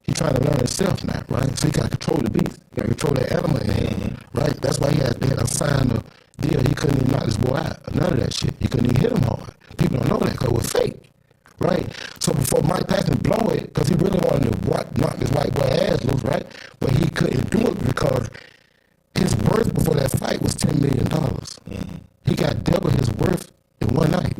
he trying to learn himself now, right? So he got to control the beast. He got to control that animal in him, right? That's why they had to sign the deal. He couldn't even knock this boy out. None of that shit. He couldn't even hit him hard. People don't know that because it was fake, right? So before Mike Tyson blow it, because he really wanted to knock this white boy ass loose, right? But he couldn't do it because his worth before that fight was $10 million. He got double his worth in one night.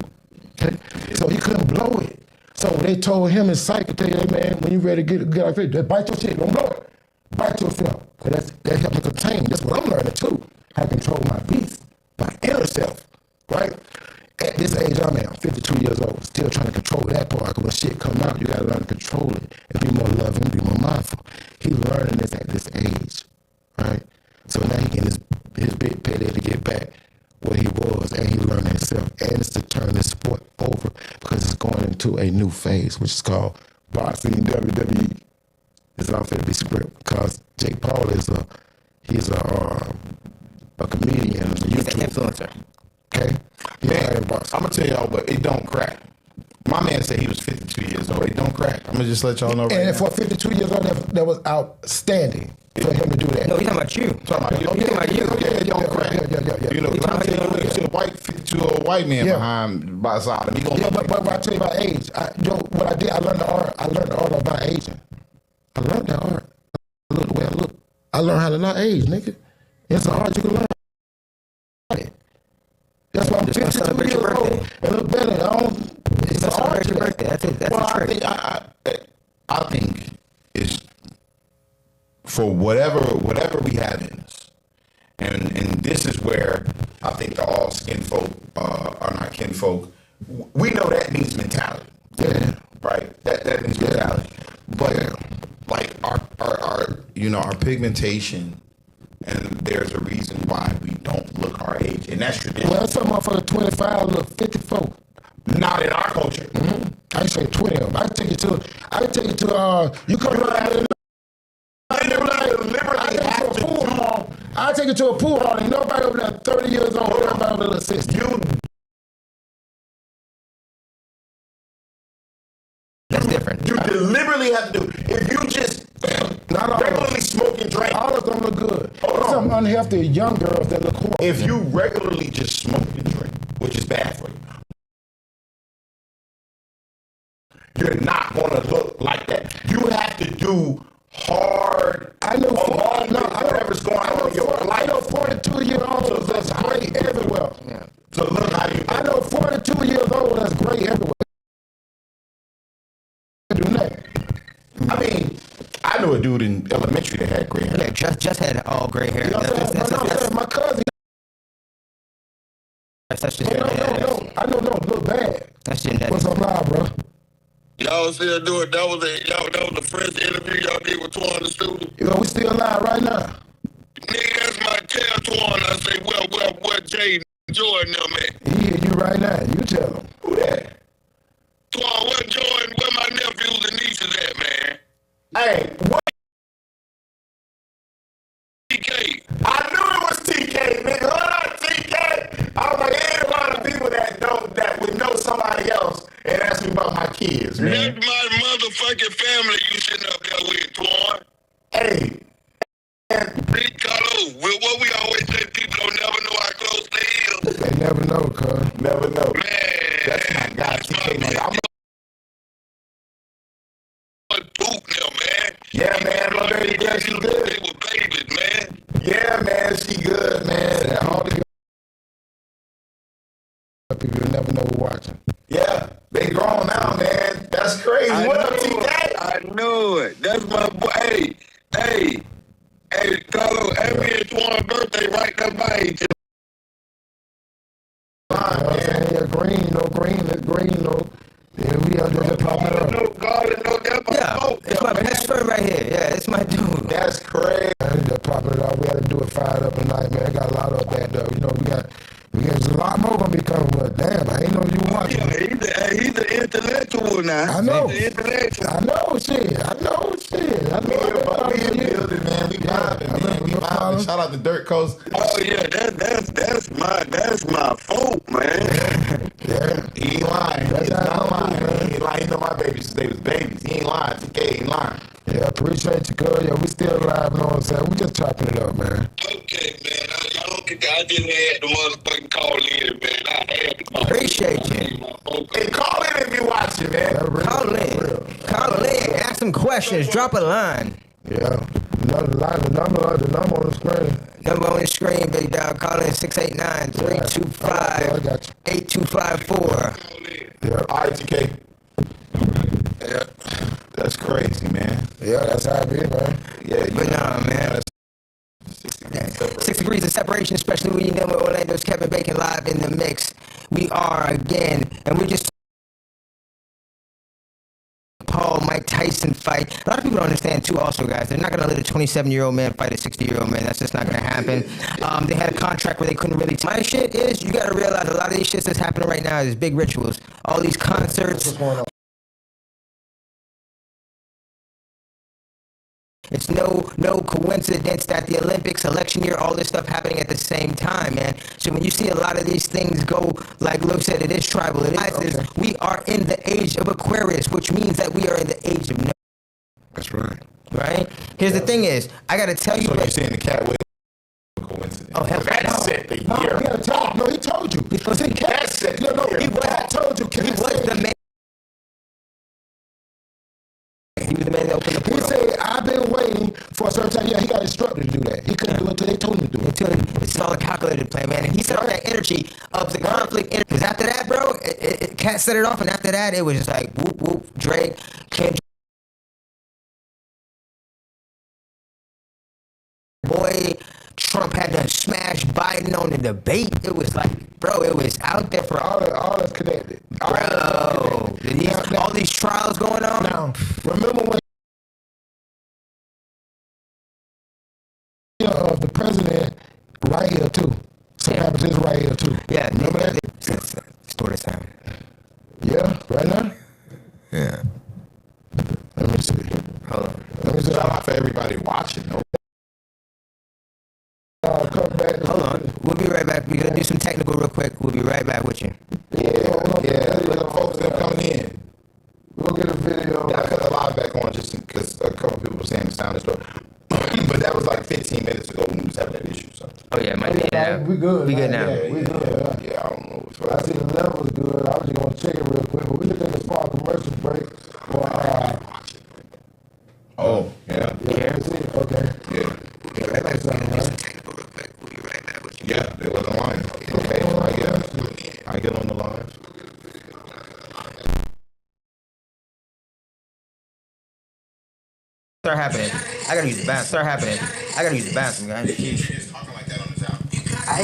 Okay? So he couldn't blow it. So they told him in psych, tell you, hey man, when you ready to get off it, bite your shit, don't blow it. Bite yourself. Because that helps me contain. That's what I'm learning too. How to control my beast, my inner self, right? At this age I'm at, I'm 52 years old, still trying to control that part. Because when shit come out, you gotta learn to control it and be more loving, be more mindful. He's learning this at this age, right? So now he getting his big payday to get back what he was, and he learning himself. And it's to turn this sport over because it's going into a new phase, which is called boxing WWE. It's all fit to be script because Jake Paul is a comedian, a YouTuber. He's an influencer. Okay? Man, I'm gonna tell y'all, but it don't crack. My man said he was 52 years old. It don't crack. I'm gonna just let y'all know right and now. for 52 years old, that was outstanding for him to do that. No, he's talking about you. Talking about you. He's talking about you. Yeah, it don't crack. Yeah. You know, He I'm talking telling about you, you see a white 52-year-old white man behind by his side of him. He gonna Yeah, look but I tell you about age. What I did, I learned the art. I learned the art about aging. I learned that art. I look the way I look. I learned how to not age, nigga. It's an art you can learn. That's why I'm 52 years old and look better. It's an art to that. That's it. That's well, the trick. I think it's for whatever we have in us, and this is where I think the all skin folk are not kinfolk. We know that means mentality. Yeah. Right. That means mentality. But like our pigmentation, and there's a reason why we don't look our age, and that's tradition. Well, some motherfucker 25 look 54. Not in our culture. I say 20 of them. I can take you to you come around. I take you to a pool hall and nobody over there 30 years old, everybody over there 60. That's different. You deliberately have to do. If you just regularly smoke and drink, all of them look good. Some unhealthy young girls that look horrible. if you regularly just smoke and drink, which is bad for you, you're not going to look like that. You have to do hard. Whatever's going on in your life. I know 42-year-olds that's great everywhere. Yeah. So look how you. I know 42 years old that's great everywhere. Do nothing. I mean, I knew a dude in elementary that had gray hair. Yeah, just had all gray hair. You know what I'm saying? My cousin. That's just I know, look bad. That's genetic. What's up, live, bro? Y'all still do it? That was the first interview y'all did with Twan the Student. You know, we still live right now. Nigga, that's my tell Twan. I say, well, Jay Jordan them at? He hear you right now. You tell him. Who that? Twan, where my nephews and nieces at, man? Hey, what? TK. I knew it was TK, nigga. Hold on, TK. I was like, ain't a lot of people that would know somebody else and ask me about my kids, man. That's my motherfucking family you sitting up there with, Twan. Hey, Big Carlo, what we always say, people don't never know how close they is. They never know, cuz. never know. Man, That's my guy, TK, man. Poop now, man. Yeah, man, my baby girl, she good. They were babies, man. Yeah, man, she good, man. All the people you never know who watching. Yeah, they grown now, man. That's crazy. What up, TK? I know it. That's my boy. Hey, Carlo, every and Twan birthday right there by each You know what I'm saying? Yeah, green, yeah, we out there popping it up. No God and no devil. Yeah, it's my best friend right here. Yeah, it's my dude. That's crazy. Just popping it up. We had to do it fired up tonight, man. Got a lot of that though. You know, we got a lot more gonna be coming. But damn, I ain't know you watching. Yeah, he's the intellectual now. I know. He's the intellectual. I know shit. We in the building, man. We vibing, man. We vibing. Shout out to Dirt Coast. Oh yeah, that's my folk, man. Yeah. He ain't lying. That's He's how not I lying. know, man. He ain't lying. He know my babies since they was babies. He ain't lying. TK ain't lying. Yeah, appreciate you, cuz. Yeah, we still alive, you know what I'm saying? We just chopping it up, man. Okay, man. I just had the motherfucking call in, man. I had to call Appreciate you. Hey, call in if you watching, man. That real, Call real. in. Call in. Ask some questions. Drop a line. Yeah. The number on the screen. Number on the screen, big dog. Call in 689-325-8254. Yeah. All right, TK. Yeah. That's crazy, man. Yeah, that's how it be, man. Yeah, But nah, man. 6 degrees of separation, especially when you know with Orlando's Kevin Bacon live in the mix. We are again, and we just Paul Mike Tyson fight. A lot of people don't understand too. Also, guys, they're not gonna let a 27-year-old man fight a 60-year-old man. That's just not gonna happen. They had a contract where they couldn't really. My shit is you gotta realize a lot of these shits that's happening right now is big rituals. All these concerts. What's going on? It's no coincidence that the Olympics, election year, all this stuff happening at the same time, man. So when you see a lot of these things go, like Luke said, it is tribal. It is. Okay. We are in the age of Aquarius, which means that we are in the age of no. That's right. Right? Here's the thing is, I gotta tell you. So you're saying the cat with coincidence? Oh, hell That no. set the No, year. he had told. No, he told you. That set the year. He told you. He was the man. He was the man that opened the He portal. said, I've been waiting for a certain time. Yeah, he got instructed to do that. He couldn't do it until they told him to do it. It's all a calculated plan, man. And he set off that energy of the conflict. Because after that, bro, Cat set it off, and after that, it was just like whoop whoop. Drake, Kendrick, boy, Trump had to smash Biden on the debate. It was like, bro, it was out there for all. All that's connected. Bro, all these trials going on. Now, remember when the president right here too. Something happened to this right here too. Yeah, remember that? Story time. Yeah, right now. Yeah. Let me see. Hold on. Let me see. Shout out for everybody watching, though. Come back. Hold on. We'll be right back. We're gonna do some technical real quick. We'll be right back with you. Yeah. Let the folks that coming in. We'll get a video. I cut the live back on just because a couple people were saying the sound is stuff. But that was like 15 minutes ago when we was having that issue. So. Oh yeah, my yeah. We good. We good now. Yeah, we good. Yeah, I don't know what's I see the level's good. I was just gonna check it real quick, but we can take a small commercial break. For, Oh, yeah. Yeah. Okay. Yeah. That's all right. Yeah, they wasn't lying. Okay, I get on the line. Start happening. I gotta use the bathroom. Start happening. I gotta use the bathroom, guys. Jeez. Talking like that on the sound. I